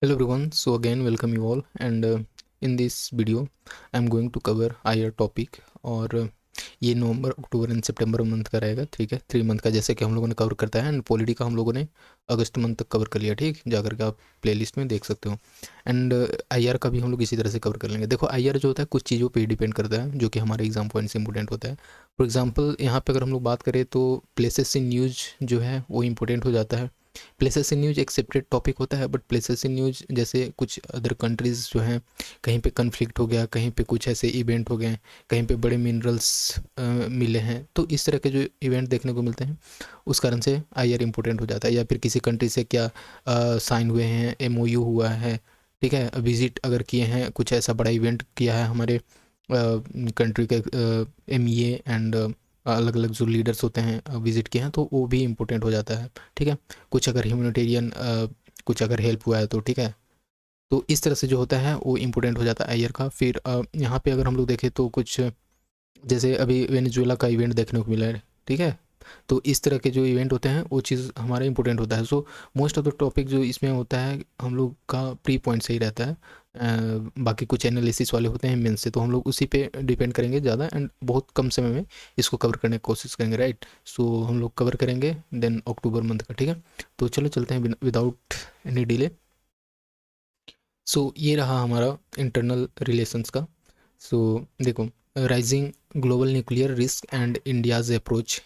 Hello everyone, so again welcome you all and in this video I'm going to cover IR topic और ये नवंबर October and September month का रहेगा। ठीक है, 3 month का जैसे कि हम लोगों ने कवर करता है एंड पॉलिटी का हम लोगों ने अगस्त मंथ तक कवर कर लिया। ठीक, जाकर के आप प्लेलिस्ट में देख सकते हो। एंड आईआर का भी हम लोग इसी तरह से कवर कर लेंगे। देखो आईआर जो होता है कुछ चीज़ों पे ही डिपेंड करता है जो कि हमारे एग्जाम पॉइंट से इंपॉर्टेंट होता है। फॉर एग्जाम्पल यहाँ पे अगर हम लोग बात करें तो प्लेसेस इन न्यूज़ जो है वो इंपॉर्टेंट हो जाता है। प्लेसेस इन न्यूज एक सेपरेट टॉपिक होता है, बट प्लेसेस इन न्यूज जैसे कुछ अदर कंट्रीज़ जो हैं, कहीं पे कन्फ्लिक्ट हो गया, कहीं पे कुछ ऐसे इवेंट हो गए, कहीं पे बड़े मिनरल्स मिले हैं, तो इस तरह के जो इवेंट देखने को मिलते हैं उस कारण से आईआर इम्पोर्टेंट हो जाता है। या फिर किसी कंट्री से क्या साइन हुए हैं, एमओयू हुआ है, ठीक है, विजिट अगर किए हैं, कुछ ऐसा बड़ा इवेंट किया है हमारे कंट्री के एमईए एंड अलग अलग जो लीडर्स होते हैं विजिट किए हैं, तो वो भी इम्पोर्टेंट हो जाता है। ठीक है, कुछ अगर ह्यूमैनिटेरियन कुछ अगर हेल्प हुआ है तो ठीक है, तो इस तरह से जो होता है वो इम्पोर्टेंट हो जाता है आईआर का। फिर यहाँ पे अगर हम लोग देखें तो कुछ जैसे अभी वेनेजुएला का इवेंट देखने को मिला है, ठीक है, तो इस तरह के जो इवेंट होते हैं वो चीज़ हमारा इंपॉर्टेंट होता है। So most of the topic जो इसमें होता है हम लोग का प्री पॉइंट सही रहता है। बाकी कुछ एनालिसिस वाले होते हैं मेन से, तो हम लोग उसी पे डिपेंड करेंगे ज़्यादा एंड बहुत कम समय में इसको कवर करने की कोशिश करेंगे, राइट। सो हम लोग कवर करेंगे देन अक्टूबर मंथ का। ठीक है, तो चलो चलते हैं विदाउट एनी डिले। सो ये रहा हमारा इंटरनल रिलेशंस का। सो देखो, rising global nuclear risk and India's approach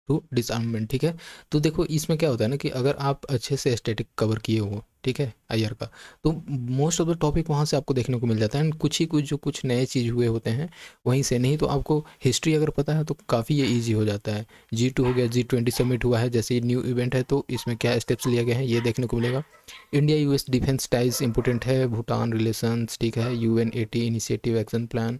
to disarmament. ठीक है, तो देखो इसमें क्या होता है ना कि अगर आप अच्छे से स्टैटिक कवर किए हो, ठीक है, आईआर का, तो मोस्ट ऑफ द टॉपिक वहाँ से आपको देखने को मिल जाता है एंड कुछ ही कुछ जो कुछ नए चीज़ हुए होते हैं वहीं से। नहीं तो आपको हिस्ट्री अगर पता है तो काफ़ी ये ईजी हो जाता है। G2 हो गया, G20 समिट हुआ है, जैसे न्यू इवेंट है तो इसमें क्या स्टेप्स लिए गए हैं ये देखने को मिलेगा। India US defence ties important है, भूटान रिलेशंस, ठीक है, UN80 इनिशिएटिव एक्शन प्लान,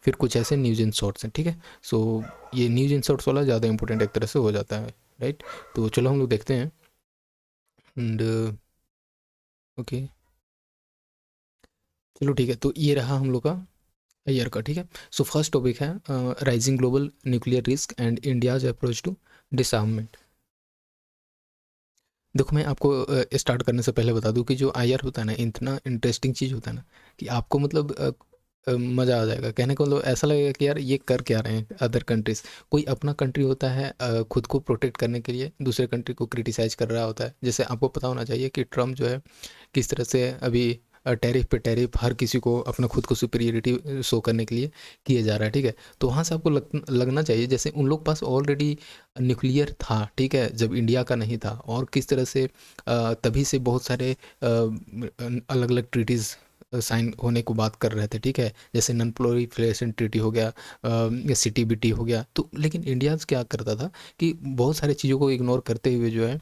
फिर कुछ ऐसे न्यूज इन शॉर्ट्स हैं। ठीक है, सो ये न्यूज इन शॉर्ट्स वाला ज़्यादा इंपॉर्टेंट एक तरह से हो जाता है, राइट। तो चलो हम लोग देखते हैं एंड ओके, चलो ठीक है, तो ये रहा हम लोग का ईयर का। ठीक है, सो फर्स्ट टॉपिक है rising global nuclear risk and India's approach to disarmament. देखो मैं आपको स्टार्ट करने से पहले बता दूं कि जो आईआर होता है ना, इतना इंटरेस्टिंग चीज़ होता है ना कि आपको मतलब मज़ा आ जाएगा। कहने को मतलब ऐसा लगेगा कि यार ये कर क्या रहे हैं अदर कंट्रीज़। कोई अपना कंट्री होता है खुद को प्रोटेक्ट करने के लिए दूसरे कंट्री को क्रिटिसाइज़ कर रहा होता है। जैसे आपको पता होना चाहिए कि ट्रम्प जो है किस तरह से अभी टैरिफ पे टैरिफ हर किसी को अपना खुद को सुपीरियरिटी शो करने के लिए किए जा रहा है। ठीक है, तो वहाँ से आपको लगना चाहिए जैसे उन लोग पास ऑलरेडी न्यूक्लियर था, ठीक है, जब इंडिया का नहीं था, और किस तरह से तभी से बहुत सारे अलग अलग ट्रीटीज़ साइन होने को बात कर रहे थे। ठीक है, जैसे नॉन प्रोलिफरेशन ट्रीटी हो गया, CTBT हो गया। तो लेकिन इंडिया क्या करता था कि बहुत सारी चीज़ों को इग्नोर करते हुए जो है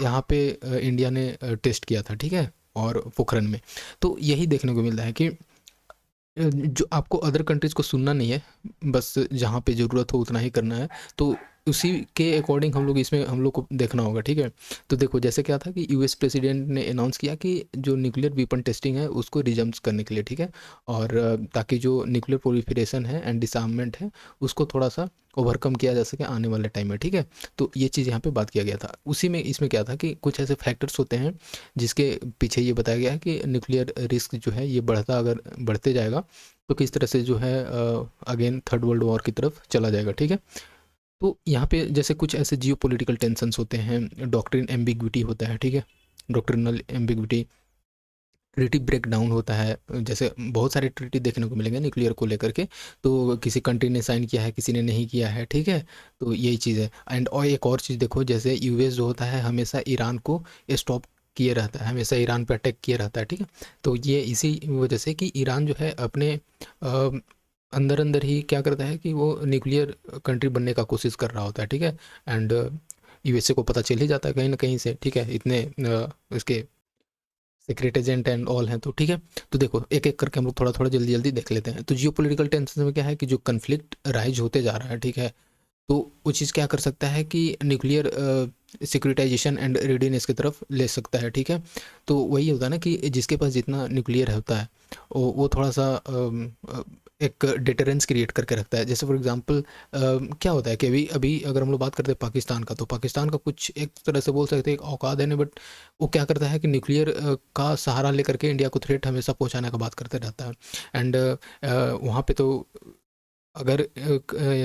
यहाँ पे इंडिया ने टेस्ट किया था, ठीक है, और पोखरण में। तो यही देखने को मिलता है कि जो आपको अदर कंट्रीज़ को सुनना नहीं है, बस जहाँ पे ज़रूरत हो उतना ही करना है। तो उसी के अकॉर्डिंग हम लोग इसमें हम लोग को देखना होगा। ठीक है, तो देखो जैसे क्या था कि यूएस प्रेसिडेंट ने अनाउंस किया कि जो न्यूक्लियर वीपन टेस्टिंग है उसको रिजम्प करने के लिए, ठीक है, और ताकि जो न्यूक्लियर प्रोलिफरेशन है एंड डिसआर्ममेंट है उसको थोड़ा सा ओवरकम किया जा सके आने वाले टाइम में। ठीक है, तो ये चीज़ यहाँ पे बात किया गया था। उसी में इसमें क्या था कि कुछ ऐसे फैक्टर्स होते हैं जिसके पीछे ये बताया गया है कि न्यूक्लियर रिस्क जो है ये बढ़ता अगर बढ़ते जाएगा तो किस तरह से जो है अगेन थर्ड वर्ल्ड वॉर की तरफ चला जाएगा। ठीक है, तो यहाँ पे जैसे कुछ ऐसे जियो पोलिटिकल टेंशंस होते हैं, डॉक्ट्रिन एम्बिग्विटी होता है, ठीक है, doctrinal ambiguity, treaty break down होता है। जैसे बहुत सारे ट्रीटी देखने को मिलेंगे न्यूक्लियर को लेकर के, तो किसी कंट्री ने साइन किया है, किसी ने नहीं किया है, ठीक है, तो यही चीज़ है। एंड और एक और चीज़ देखो, जैसे यूएस जो होता है हमेशा ईरान को स्टॉप किए रहता है, हमेशा ईरान पे अटैक किए रहता है, ठीक है, तो ये इसी वजह से कि ईरान जो है अपने अंदर अंदर ही क्या करता है कि वो न्यूक्लियर कंट्री बनने का कोशिश कर रहा होता है, ठीक है, एंड यूएसए को पता चल ही जाता है कहीं ना कहीं से, ठीक है, इतने इसके सीक्रेट एजेंट एंड ऑल हैं। तो ठीक है, तो देखो एक एक करके हम लोग थोड़ा थोड़ा जल्दी जल्दी देख लेते हैं। तो जियो पोलिटिकल टेंशन में क्या है कि जो कन्फ्लिक्ट राइज होते जा रहा है, ठीक है, तो वो चीज़ क्या कर सकता है कि न्यूक्लियर सिक्योरिटाइजेशन एंड रेडीनेस की तरफ ले सकता है। ठीक है, तो वही होता है ना कि जिसके पास जितना न्यूक्लियर होता है वो थोड़ा सा एक डिटरेंस क्रिएट करके रखता है। जैसे फॉर एग्जांपल क्या होता है कि अभी अभी अगर हम लोग बात करते हैं पाकिस्तान का, तो पाकिस्तान का कुछ एक तरह से बोल सकते हैं एक औकात है नहीं, बट वो क्या करता है कि न्यूक्लियर का सहारा लेकर के इंडिया को थ्रेट हमेशा पहुंचाने का बात करते रहता है। एंड वहाँ पे तो अगर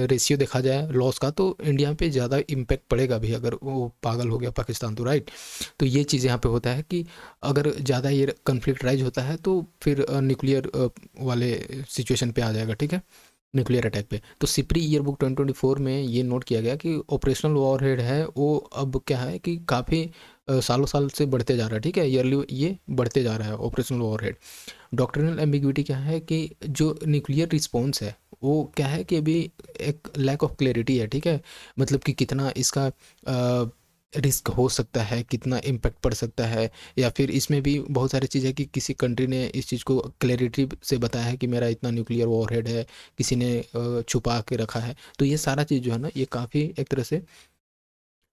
रेशियो देखा जाए लॉस का, तो इंडिया पे ज़्यादा इम्पैक्ट पड़ेगा भी अगर वो पागल हो गया पाकिस्तान, तो राइट। तो ये चीज़ यहाँ पे होता है कि अगर ज़्यादा ये कन्फ्लिक्ट राइज होता है तो फिर न्यूक्लियर वाले सिचुएशन पे आ जाएगा, ठीक है, न्यूक्लियर अटैक पे। तो सिपरी ईयर बुक 2024 में ये नोट किया गया कि ऑपरेशनल वॉरहेड है वो अब क्या है कि काफ़ी सालों साल से बढ़ते जा रहा है, ठीक है, ईयरली ये बढ़ते जा रहा है ऑपरेशनल वॉरहेड। डॉक्ट्रिनल एम्बिग्विटी क्या है कि जो न्यूक्लियर रिस्पॉन्स है वो क्या है कि अभी एक लैक ऑफ क्लैरिटी है, ठीक है, मतलब कि कितना इसका रिस्क हो सकता है, कितना इम्पैक्ट पड़ सकता है, या फिर इसमें भी बहुत सारी चीज़ है कि किसी कंट्री ने इस चीज़ को क्लैरिटी से बताया है कि मेरा इतना न्यूक्लियर वॉरहेड है, किसी ने छुपा के रखा है। तो ये सारा चीज़ जो है ना, ये काफ़ी एक तरह से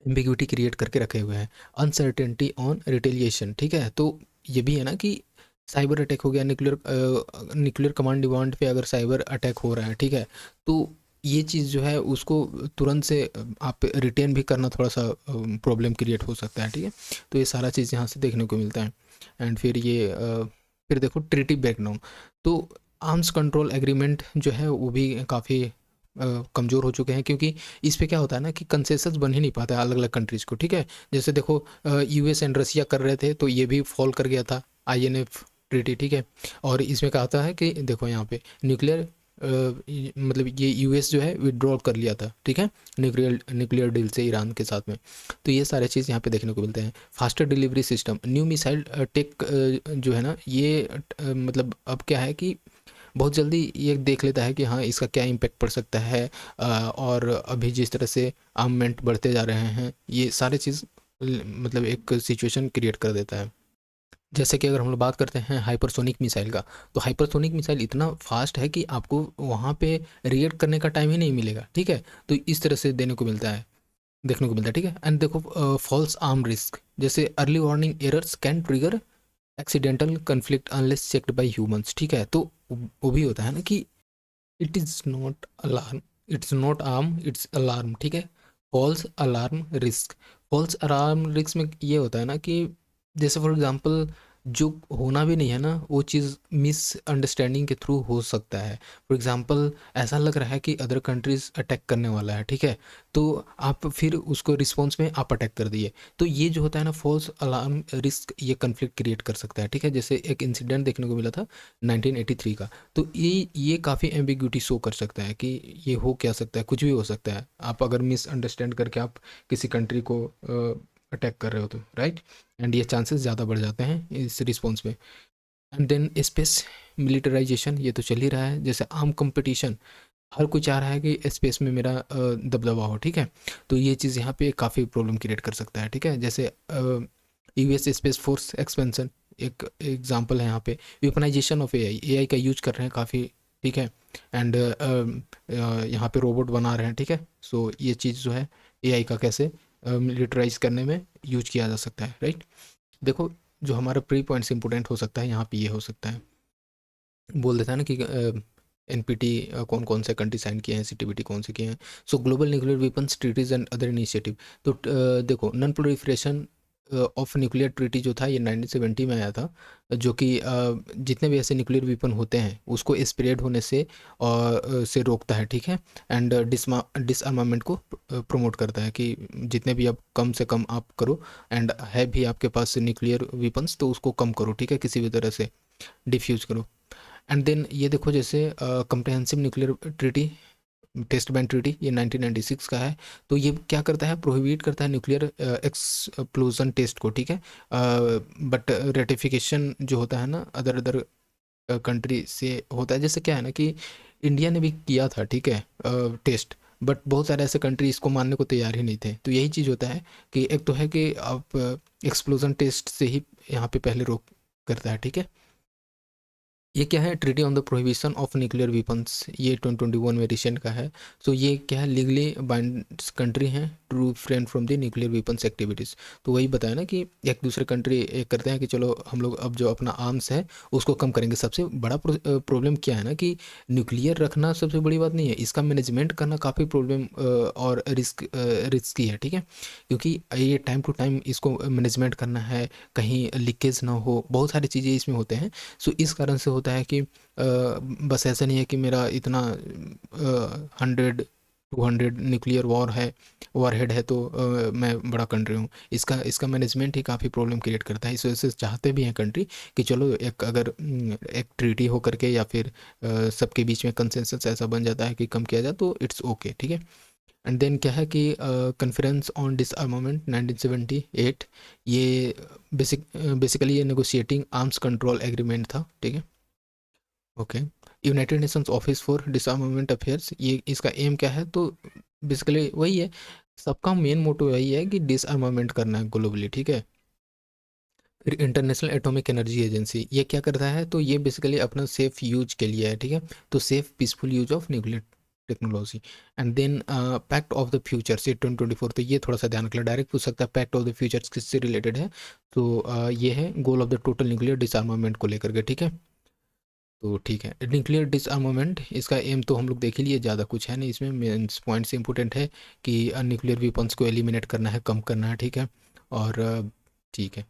एम्बिग्विटी क्रिएट करके रखे हुए हैं। अनसर्टेनिटी ऑन रिटेलिएशन, ठीक है, तो ये भी है ना कि साइबर अटैक हो गया, न्यूक्लियर कमांड डिमांड पे अगर साइबर अटैक हो रहा है, ठीक है, तो ये चीज़ जो है उसको तुरंत से आप रिटेन भी करना थोड़ा सा प्रॉब्लम क्रिएट हो सकता है, ठीक है। तो ये सारा चीज़ यहाँ से देखने को मिलता है। एंड फिर ये फिर देखो ट्रीटी ब्रेकडाउन, तो आर्म्स कंट्रोल एग्रीमेंट जो है वो भी काफ़ी कमज़ोर हो चुके हैं, क्योंकि इस पे क्या होता है ना कि कंसेंसस बन ही नहीं पाता है अलग अलग कंट्रीज़ को, ठीक है। जैसे देखो यूएस एंड रसिया कर रहे थे तो ये भी फॉल कर गया था आईएनएफ ट्रीटी, ठीक है। और इसमें कहा था है कि देखो यहाँ पे न्यूक्लियर मतलब ये यूएस जो है विड्रॉल कर लिया था, ठीक है, न्यूक्लियर डील से ईरान के साथ में। तो ये सारे चीज़ यहाँ पे देखने को मिलते हैं। Faster delivery system, new missile tech जो है ना ये मतलब अब क्या है कि बहुत जल्दी ये देख लेता है कि हाँ इसका क्या इम्पैक्ट पड़ सकता है। और अभी जिस तरह से आर्ममेंट बढ़ते जा रहे हैं, ये सारे चीज़ मतलब एक सिचुएशन क्रिएट कर देता है। जैसे कि अगर हम लोग बात करते हैं हाइपरसोनिक मिसाइल का, तो हाइपरसोनिक मिसाइल इतना फास्ट है कि आपको वहाँ पे रिएक्ट करने का टाइम ही नहीं मिलेगा, ठीक है। तो इस तरह से देने को मिलता है, देखने को मिलता है, ठीक है। एंड देखो फॉल्स आर्म रिस्क, जैसे early warning errors can trigger accidental conflict unless checked by humans, ठीक है। तो वो भी होता है ना कि it is not alarm, it's not arm, it's alarm, ठीक है। False alarm risk, false alarm risk में ये होता है ना कि जैसे फॉर एग्जांपल जो होना भी नहीं है ना वो चीज़ मिसअंडरस्टैंडिंग के थ्रू हो सकता है। फॉर एग्जांपल ऐसा लग रहा है कि अदर कंट्रीज अटैक करने वाला है, ठीक है, तो आप फिर उसको रिस्पॉन्स में आप अटैक कर दिए, तो ये जो होता है ना फॉल्स अलार्म रिस्क, ये कन्फ्लिक्ट क्रिएट कर सकता है, ठीक है। जैसे एक इंसिडेंट देखने को मिला था 1983 का, तो ये काफ़ी एम्बिग्यूटी शो कर सकता है कि ये हो क्या सकता है, कुछ भी हो सकता है, आप अगर मिसअंडरस्टैंड करके आप किसी कंट्री को अटैक कर रहे हो तो राइट। एंड ये चांसेस ज़्यादा बढ़ जाते हैं इस रिस्पॉन्स में। एंड देन स्पेस मिलिटराइजेशन, ये तो चल ही रहा है। जैसे आर्म कंपटीशन, हर कोई चाह रहा है कि स्पेस में मेरा दबदबा हो, ठीक है, तो ये चीज़ यहाँ पे काफ़ी प्रॉब्लम क्रिएट कर सकता है, ठीक है। जैसे यूएस स्पेस फोर्स एक्सपेंशन एक एग्जांपल है यहाँ पे। वेपनाइजेशन ऑफ एआई का यूज कर रहे हैं काफ़ी, ठीक है। एंड यहाँ पे रोबोट बना रहे हैं, ठीक है। सो ये चीज़ जो है एआई का कैसे मिलिटराइज करने में यूज किया जा सकता है, राइट। देखो जो हमारा प्री पॉइंट्स इंपॉर्टेंट हो सकता है यहाँ पे ये हो सकता है, बोल देता है ना कि एनपीटी कौन कौन से कंट्री साइन किए हैं, सीटीबीटी कौन से किए हैं। So global nuclear weapons treaties and other initiative, तो देखो non proliferation of nuclear treaty जो था ये 1970 में आया था, जो कि जितने भी ऐसे न्यूक्लियर वेपन होते हैं उसको स्प्रेड होने से रोकता है, ठीक है। एंड डिसआर्मामेंट को प्रमोट करता है कि जितने भी आप कम से कम आप करो, एंड है भी आपके पास न्यूक्लियर वेपन्स तो उसको कम करो, ठीक है, किसी भी तरह से डिफ्यूज करो। एंड देन ये देखो जैसे comprehensive nuclear treaty, test band treaty, ये 1996 का है। तो ये क्या करता है, प्रोहिबिट करता है न्यूक्लियर एक्सप्लोजन टेस्ट को, ठीक है। बट रेटिफिकेशन जो होता है ना अदर अदर कंट्री से होता है। जैसे क्या है ना कि इंडिया ने भी किया था, ठीक है, टेस्ट, बट बहुत सारे ऐसे कंट्री इसको मानने को तैयार ही नहीं थे। तो यही चीज़ होता है कि एक तो है कि आप एक्सप्लोजन टेस्ट से ही यहाँ पे पहले रोक करता है, ठीक है। ये क्या है, treaty on the prohibition of nuclear weapons, ये 2021 में रिसेंट का है। सो ये क्या है, लीगली बाइंड्स कंट्री हैं to refrain from the nuclear weapons activities. तो वही बताया ना कि एक दूसरे कंट्री एक करते हैं कि चलो हम लोग अब जो अपना आर्म्स है उसको कम करेंगे। सबसे बड़ा प्रॉब्लम क्या है ना कि न्यूक्लियर रखना सबसे बड़ी बात नहीं है, इसका मैनेजमेंट करना काफ़ी प्रॉब्लम और रिस्की है, ठीक है। क्योंकि ये टाइम टू टाइम इसको मैनेजमेंट करना है, कहीं लीकेज ना हो, बहुत सारी चीज़ें इसमें होते हैं। सो इस कारण से होता है कि बस ऐसा नहीं है कि मेरा इतना 100-200 न्यूक्लियर वॉरहेड है तो मैं बड़ा कंट्री हूँ। इसका इसका मैनेजमेंट ही काफ़ी प्रॉब्लम क्रिएट करता है। इस वजह से चाहते भी हैं कंट्री कि चलो एक अगर एक ट्रीटी हो करके या फिर सबके बीच में कंसेंसस ऐसा बन जाता है कि कम किया जाए तो इट्स ओके, ठीक है। एंड देन क्या है कि कॉन्फ्रेंस ऑन डिसआर्मामेंट 1978, ये बेसिकली ये नेगोशिएटिंग आर्म्स कंट्रोल एग्रीमेंट था, ठीक है। Okay. United Nations office for डिसआर्मामेंट affairs, ये इसका एम क्या है, तो बेसिकली वही है, सबका मेन मोटो यही है कि डिसआर्मामेंट करना है ग्लोबली, ठीक है। फिर इंटरनेशनल एटॉमिक एनर्जी एजेंसी, ये क्या करता है, तो ये बेसिकली अपना सेफ यूज के लिए है, ठीक है। तो safe peaceful use of nuclear technology. And then pact of the futures, ये 2024, तो ये थोड़ा सा ध्यान रखना, डायरेक्ट पूछ सकता है पैक्ट ऑफ द फ्यूचर्स किससे रिलेटेड है। तो ये है goal of the total nuclear डिसआर्मामेंट को लेकर के, ठीक है। तो ठीक है, न्यूक्लियर डिसआर्मामेंट, इसका एम तो हम लोग देख ही लिए, ज़्यादा कुछ है नहीं इसमें, मेन्स पॉइंट से इंपॉर्टेंट है कि न्यूक्लियर वेपन्स को एलिमिनेट करना है, कम करना है, ठीक है। और ठीक है।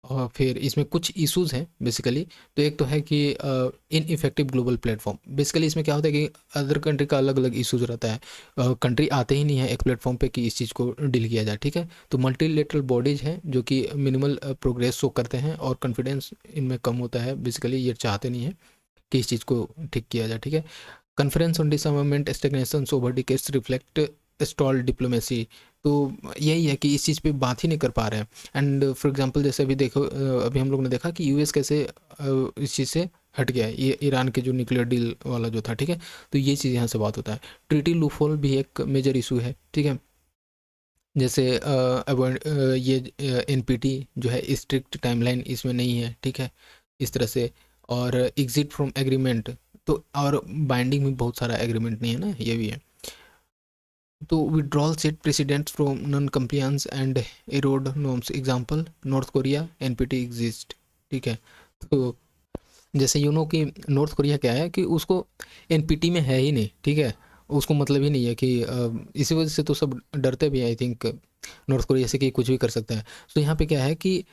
और फिर इसमें कुछ इश्यूज हैं बेसिकली। तो एक तो है कि in effective global platform, basically इसमें क्या होता है कि अदर कंट्री का अलग अलग इश्यूज रहता है, कंट्री आते ही नहीं है एक प्लेटफॉर्म पे कि इस चीज़ को डील किया जाए, ठीक है। तो मल्टीलेटरल बॉडीज हैं जो कि मिनिमल प्रोग्रेस शो करते हैं और कॉन्फिडेंस इनमें कम होता है, बेसिकली ये चाहते नहीं है कि इस चीज़ को ठीक किया जाए, ठीक है। Conference on डिसआर्मामेंट stagnation over decades reflect stall diplomacy, तो यही है कि इस चीज़ पे बात ही नहीं कर पा रहे हैं। एंड फॉर एग्जांपल जैसे अभी देखो, अभी हम लोग ने देखा कि यूएस कैसे इस चीज़ से हट गया है, ये ईरान के जो न्यूक्लियर डील वाला जो था, ठीक है। तो ये चीज़ यहाँ से बात होता है। ट्रीटी लूफोल भी एक मेजर इशू है, ठीक है। जैसे ये एनपीटी जो है स्ट्रिक्ट टाइमलाइन इसमें नहीं है, ठीक है, इस तरह से। और एग्जिट फ्रॉम एग्रीमेंट, तो और बाइंडिंग में बहुत सारा एग्रीमेंट नहीं है ना, ये भी है। तो withdrawal set precedents from non compliance and eroded norms, example North Korea NPT exist, ठीक है। तो जैसे यू नो कि नॉर्थ कोरिया क्या है कि उसको एनपीटी में है ही नहीं, ठीक है। उसको मतलब ही नहीं है कि इसी वजह से तो सब डरते भी हैं, आई थिंक, नॉर्थ कोरिया से कि कुछ भी कर सकता है। तो यहाँ पे क्या है कि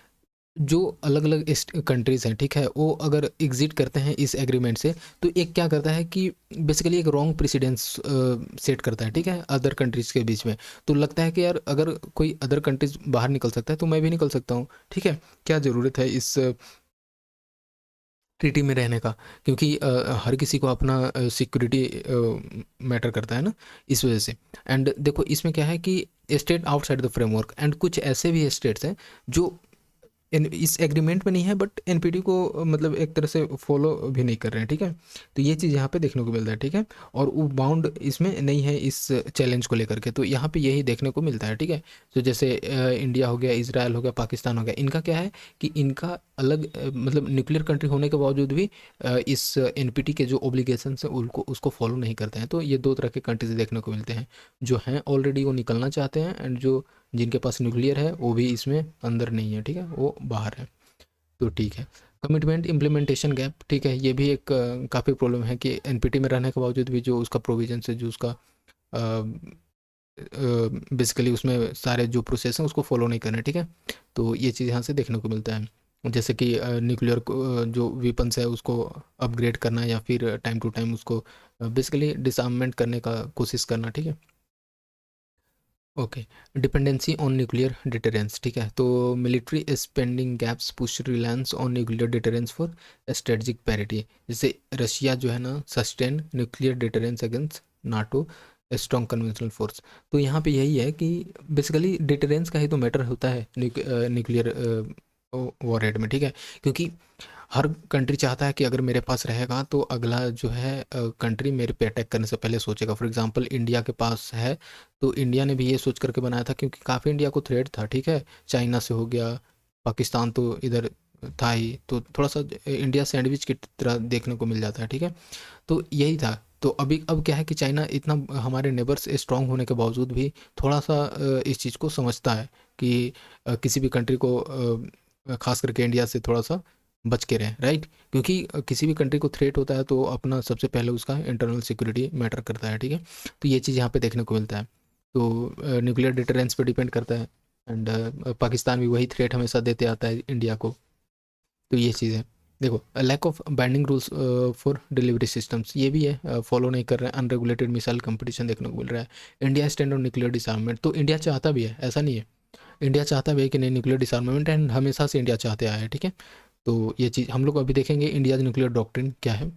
जो अलग अलग कंट्रीज़ हैं, ठीक है, वो अगर एग्जिट करते हैं इस एग्रीमेंट से, तो एक क्या करता है कि बेसिकली एक रॉन्ग प्रेसिडेंस सेट करता है, ठीक है, अदर कंट्रीज़ के बीच में। तो लगता है कि यार अगर कोई अदर कंट्रीज बाहर निकल सकता है तो मैं भी निकल सकता हूँ, ठीक है। क्या ज़रूरत है इस ट्रीटी में रहने का, क्योंकि हर किसी को अपना सिक्योरिटी मैटर करता है ना, इस वजह से। एंड देखो इसमें क्या है कि state outside the framework, and कुछ ऐसे भी स्टेट्स हैं जो इस एग्रीमेंट में नहीं है बट एनपीटी को मतलब एक तरह से फॉलो भी नहीं कर रहे हैं, ठीक है। तो ये चीज़ यहाँ पे देखने को मिलता है, ठीक है। और वो बाउंड इसमें नहीं है इस चैलेंज को लेकर के, तो यहाँ पे यही देखने को मिलता है, ठीक है। तो जैसे इंडिया हो गया, इजराइल हो गया, पाकिस्तान हो गया, इनका क्या है कि इनका अलग मतलब न्यूक्लियर कंट्री होने के बावजूद भी इस एनपीटी के जो ओब्लिगेशन है उनको उसको फॉलो नहीं करते हैं। तो ये दो तरह के कंट्रीज देखने को मिलते हैं, जो हैं ऑलरेडी वो निकलना चाहते हैं, एंड जो जिनके पास न्यूक्लियर है वो भी इसमें अंदर नहीं है, ठीक है, वो बाहर है। तो ठीक है। कमिटमेंट इम्प्लीमेंटेशन गैप, ठीक है, ये भी एक काफ़ी प्रॉब्लम है कि एनपीटी में रहने के बावजूद भी जो उसका प्रोविजन है, जो उसका बेसिकली उसमें सारे जो प्रोसेस हैं उसको फॉलो नहीं करना है, ठीक है। तो ये चीज़ यहाँ से देखने को मिलता है। जैसे कि न्यूक्लियर जो वेपन्स है उसको अपग्रेड करना या फिर टाइम टू टाइम उसको बेसिकली डिसआर्ममेंट करने का कोशिश करना, ठीक है। Okay. Dependency on nuclear deterrence, ठीक है। तो military spending gaps push reliance on nuclear deterrence for strategic parity, जैसे रशिया जो है ना sustain nuclear deterrence against NATO strong conventional force. तो यहाँ पे यही है कि बेसिकली डिटरेंस का ही तो मैटर होता है न्यूक्लियर वॉरहेड में, ठीक है। क्योंकि हर कंट्री चाहता है कि अगर मेरे पास रहेगा तो अगला जो है कंट्री मेरे पे अटैक करने से पहले सोचेगा। फॉर एग्जांपल इंडिया के पास है, तो इंडिया ने भी ये सोच करके बनाया था, क्योंकि काफ़ी इंडिया को थ्रेट था, ठीक है, चाइना से हो गया, पाकिस्तान तो इधर था ही, तो थोड़ा सा इंडिया सैंडविच की तरह देखने को मिल जाता है, ठीक है। तो यही था। तो अभी अब क्या है कि चाइना इतना हमारे नेबर्स स्ट्रांग होने के बावजूद भी थोड़ा सा इस चीज़ को समझता है कि किसी भी कंट्री को खास करके इंडिया से थोड़ा सा बच के रहें, राइट। क्योंकि किसी भी कंट्री को थ्रेट होता है तो अपना सबसे पहले उसका इंटरनल सिक्योरिटी मैटर करता है, ठीक है। तो ये चीज़ यहाँ पे देखने को मिलता है। तो न्यूक्लियर डिटरेंस पे डिपेंड करता है। एंड पाकिस्तान भी वही थ्रेट हमेशा देते आता है इंडिया को। तो ये चीज़ है। देखो, lack of binding rules for delivery systems, ये भी है, फॉलो नहीं कर रहे हैं। अनरेगुलेटेड मिसाइल कंपटीशन देखने को मिल रहा है। India stand on nuclear disarmament, तो इंडिया चाहता भी है, ऐसा नहीं है। इंडिया चाहता भी है कि नहीं, न्यूक्लियर डिसआर्ममेंट, एंड हमेशा से इंडिया चाहते आया है, ठीक है। तो ये चीज़ हम लोग अभी देखेंगे इंडिया न्यूक्लियर डॉक्ट्रिन क्या है।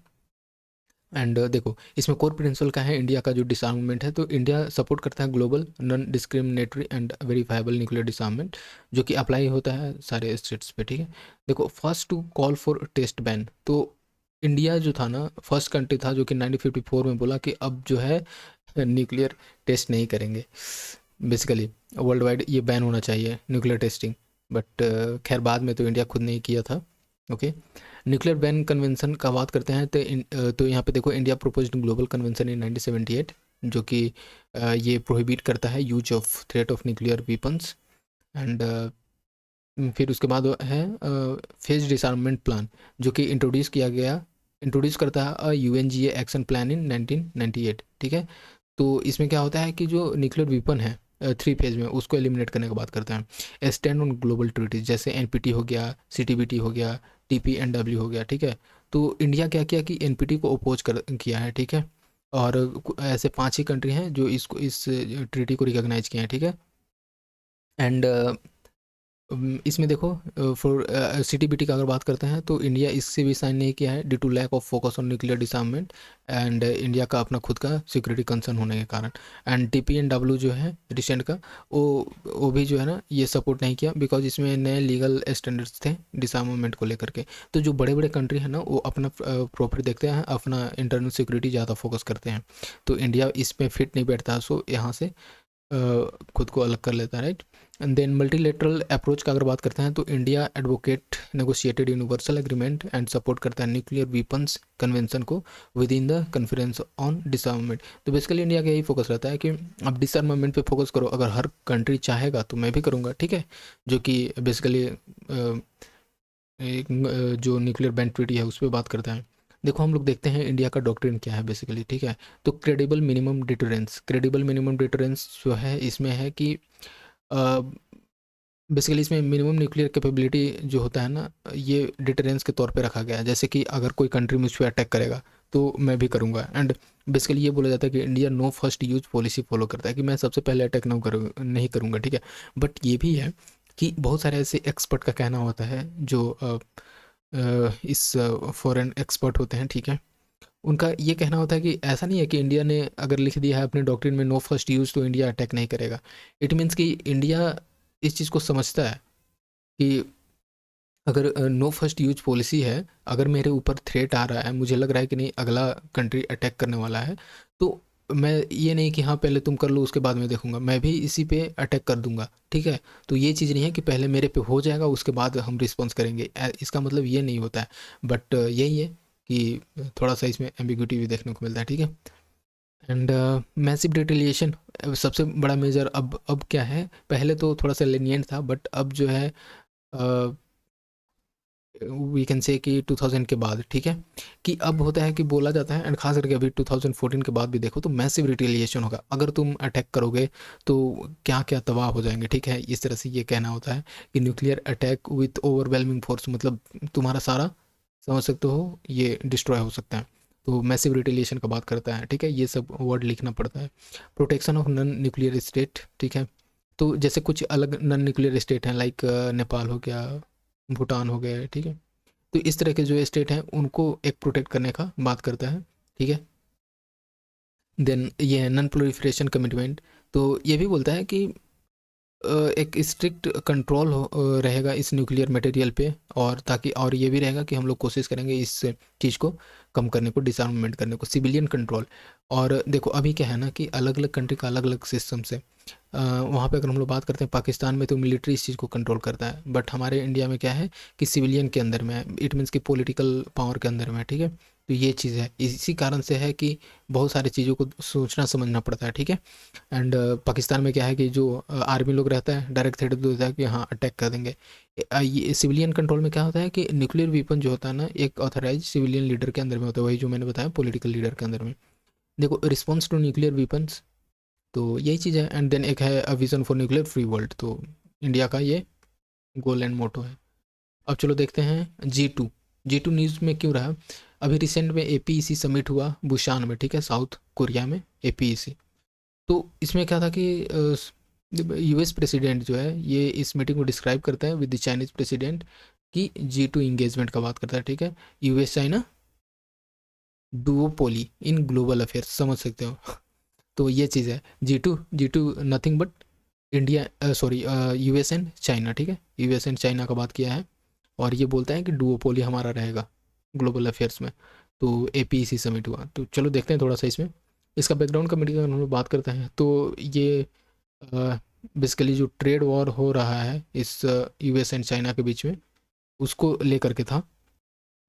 एंड देखो, इसमें कोर प्रिंसिपल क्या है इंडिया का जो डिसआर्ममेंट है, तो इंडिया सपोर्ट करता है global non discriminatory and verifiable nuclear disarmament, जो कि अप्लाई होता है सारे स्टेट्स पे, ठीक है। देखो, first to call for test ban, तो इंडिया जो था ना, फर्स्ट कंट्री था जो कि 1954 में बोला कि अब जो है न्यूक्लियर टेस्ट नहीं करेंगे। बेसिकली वर्ल्ड वाइड ये बैन होना चाहिए न्यूक्लियर टेस्टिंग। बट खैर बाद में तो इंडिया खुद नहीं किया था। ओके। न्यूक्लियर बैन कन्वेंशन का बात करते हैं तो तो यहाँ पे देखो, India proposed global convention in 1978, जो कि ये प्रोहिबिट करता है use of threat of nuclear weapons. And फिर उसके बाद है फेज डिसआर्ममेंट प्लान, जो कि इंट्रोड्यूस करता है UNGA एक्शन प्लान इन 1998, ठीक है। तो इसमें क्या होता है कि जो न्यूक्लियर वेपन है 3 फेज में, उसको एलिमिनेट करने की बात करते हैं। स्टैंड ऑन ग्लोबल ट्रीटीज, जैसे NPT हो गया, CTBT हो गया, TPNW हो गया, ठीक है। तो इंडिया क्या किया कि NPT को अपोज कर किया है, ठीक है। और ऐसे 5 ही कंट्री हैं जो इस ट्रीटी को रिकॉग्नाइज किए हैं, ठीक है। एंड इसमें देखो, फॉर CTBT का अगर बात करते हैं तो इंडिया इससे भी साइन नहीं किया है due to lack of focus on nuclear disarmament, and India का अपना खुद का सिक्योरिटी कंसर्न होने के कारण। एंड TPNW जो है रिसेंट का, वो भी जो है ना, ये सपोर्ट नहीं किया बिकॉज इसमें नए लीगल स्टैंडर्ड्स थे डिसआर्ममेंट को लेकर के। तो जो बड़े बड़े कंट्री हैं ना, वो अपना प्रॉफिट देखते हैं, अपना इंटरनल सिक्योरिटी ज़्यादा फोकस करते हैं। तो इंडिया इसमें फिट नहीं बैठता, सो यहाँ से खुद को अलग कर लेता है, right. And then multilateral approach का अगर बात करते हैं तो India advocate negotiated universal agreement and support करता है न्यूक्लियर वेपन्स कन्वेंशन को within the conference on disarmament. तो बेसिकली इंडिया का यही फोकस रहता है कि आप डिसआर्ममेंट पे फोकस करो, अगर हर कंट्री चाहेगा तो मैं भी करूँगा, ठीक है। जो कि बेसिकली जो न्यूक्लियर बैन ट्रीटी है उस पर बात करता है। देखो, हम लोग देखते हैं इंडिया का डॉक्ट्रिन क्या है बेसिकली, ठीक है। तो क्रेडिबल मिनिमम डिटरेंस जो है इसमें है कि बेसिकली इसमें मिनिमम न्यूक्लियर कैपेबिलिटी जो होता है ना, ये डिटरेंस के तौर पे रखा गया है। जैसे कि अगर कोई कंट्री मुझ पर अटैक करेगा तो मैं भी करूँगा। एंड बेसिकली ये बोला जाता है कि India no first use policy follow करता है, कि मैं सबसे पहले अटैक नहीं करूँगा, ठीक है। बट ये भी है कि बहुत सारे ऐसे एक्सपर्ट का कहना होता है जो इस फॉरेन एक्सपर्ट होते हैं, ठीक है। उनका ये कहना होता है कि ऐसा नहीं है कि इंडिया ने अगर लिख दिया है अपने डॉक्ट्रिन में नो फर्स्ट यूज़ तो इंडिया अटैक नहीं करेगा। इट मीन्स कि इंडिया इस चीज़ को समझता है कि अगर नो फर्स्ट यूज पॉलिसी है, अगर मेरे ऊपर थ्रेट आ रहा है, मुझे लग रहा है कि नहीं अगला कंट्री अटैक करने वाला है, तो मैं ये नहीं कि हाँ पहले तुम कर लो उसके बाद मैं देखूंगा, मैं भी इसी पे अटैक कर दूंगा, ठीक है। तो ये चीज़ नहीं है कि पहले मेरे पे हो जाएगा उसके बाद हम रिस्पॉन्स करेंगे, इसका मतलब ये नहीं होता है। बट यही है कि थोड़ा सा इसमें एम्बिग्यूटी भी देखने को मिलता है, ठीक है। एंड मैसिव रिटेलिएशन सबसे बड़ा मेजर अब क्या है, पहले तो थोड़ा सा lenient था, बट अब जो है वी कैन से कि 2000 के बाद, ठीक है, कि अब होता है कि बोला जाता है, एंड खास करके अभी 2014 के बाद भी देखो तो मैसिव रिटेलिएशन होगा। अगर तुम अटैक करोगे तो क्या क्या तबाह हो जाएंगे, ठीक है। इस तरह से ये कहना होता है कि nuclear attack with overwhelming force, मतलब तुम्हारा सारा, समझ सकते हो, ये डिस्ट्रॉय हो सकता है। तो मैसिव रिटेलिएशन का बात करता है, ठीक है। ये सब वर्ड लिखना पड़ता है। Protection of non nuclear state, ठीक है। तो जैसे कुछ अलग नॉन न्यूक्लियर स्टेट हैं, लाइक नेपाल हो गया, भूटान हो गए, ठीक है। तो इस तरह के जो स्टेट हैं उनको एक प्रोटेक्ट करने का बात करता है, ठीक है। देन ये है नॉन प्रोलिफरेशन कमिटमेंट, तो ये भी बोलता है कि एक स्ट्रिक्ट कंट्रोल रहेगा इस न्यूक्लियर मटेरियल पे, और ताकि और ये भी रहेगा कि हम लोग कोशिश करेंगे इस चीज़ को कम करने को, डिसआर्मामेंट करने को, सिविलियन कंट्रोल। और देखो अभी क्या है ना कि अलग अलग कंट्री का अलग अलग सिस्टम्स है। वहाँ पे अगर हम लोग बात करते हैं पाकिस्तान में, तो मिलिट्री इस चीज़ को कंट्रोल करता है, बट हमारे इंडिया में क्या है कि सिविलियन के अंदर में है, इट मीन्स कि पॉलिटिकल पावर के अंदर में है, ठीक है। तो ये चीज़ है, इसी कारण से है कि बहुत सारी चीज़ों को सोचना समझना पड़ता है, ठीक है। एंड पाकिस्तान में क्या है कि जो आर्मी लोग रहता है डायरेक्ट थ्रेट देता है कि हाँ अटैक कर देंगे। ये सिविलियन कंट्रोल में क्या होता है कि न्यूक्लियर वेपन जो होता है ना, एक ऑथराइज सिविलियन लीडर के अंदर में होता है, वही जो मैंने बताया पॉलिटिकल लीडर के अंदर में। देखो रिस्पॉन्स टू न्यूक्लियर वेपन्स, तो यही चीज़ है। एंड देन एक है a vision for nuclear free world, तो इंडिया का ये गोल एंड मोटो है। अब चलो देखते हैं जी टू न्यूज़ में क्यों रहा। अभी रिसेंट में APEC समिट हुआ बुशान में, ठीक है, साउथ कोरिया में APEC। तो इसमें क्या था कि US प्रेसिडेंट जो है ये इस मीटिंग को डिस्क्राइब करता है विद द चाइनीज प्रेसिडेंट कि G2 इंगेजमेंट का बात करता है, ठीक है। US China duopoly in global affairs, समझ सकते हो। तो ये चीज़ है G two nothing but India, sorry, US and China, ठीक है, US एंड चाइना का बात किया है। और ये बोलता है कि डुओपोली हमारा रहेगा ग्लोबल अफेयर्स में। तो APEC समिट हुआ, तो चलो देखते हैं थोड़ा सा इसमें इसका बैकग्राउंड कमेटी का हम लोग बात करते हैं। तो ये बेसिकली जो ट्रेड वॉर हो रहा है इस US एंड चाइना के बीच में, उसको लेकर के था।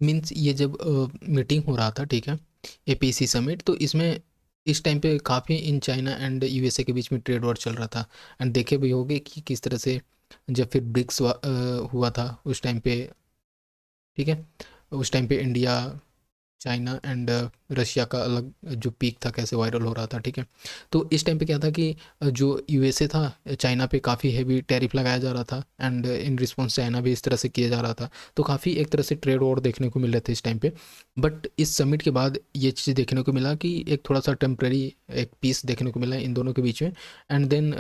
मीन्स ये जब मीटिंग हो रहा था, ठीक है, APEC समिट, तो इसमें इस टाइम पे काफ़ी इन चाइना एंड USA के बीच में ट्रेड वॉर चल रहा था। एंड देखे भी होगे कि किस तरह से जब फिर ब्रिक्स हुआ था उस टाइम पे, ठीक है, उस टाइम पे इंडिया, चाइना एंड रशिया का अलग जो पीक था कैसे वायरल हो रहा था, ठीक है। तो इस टाइम पे क्या था कि जो USA था चाइना पे काफ़ी हैवी टैरिफ लगाया जा रहा था, एंड इन रिस्पॉन्स चाइना भी इस तरह से किया जा रहा था। तो काफ़ी एक तरह से ट्रेड वॉर देखने को मिल रहे थे इस टाइम पे। बट इस समिट के बाद ये चीज़ देखने को मिला कि एक थोड़ा सा टेम्प्रेरी एक पीस देखने को मिला इन दोनों के बीच में। एंड देन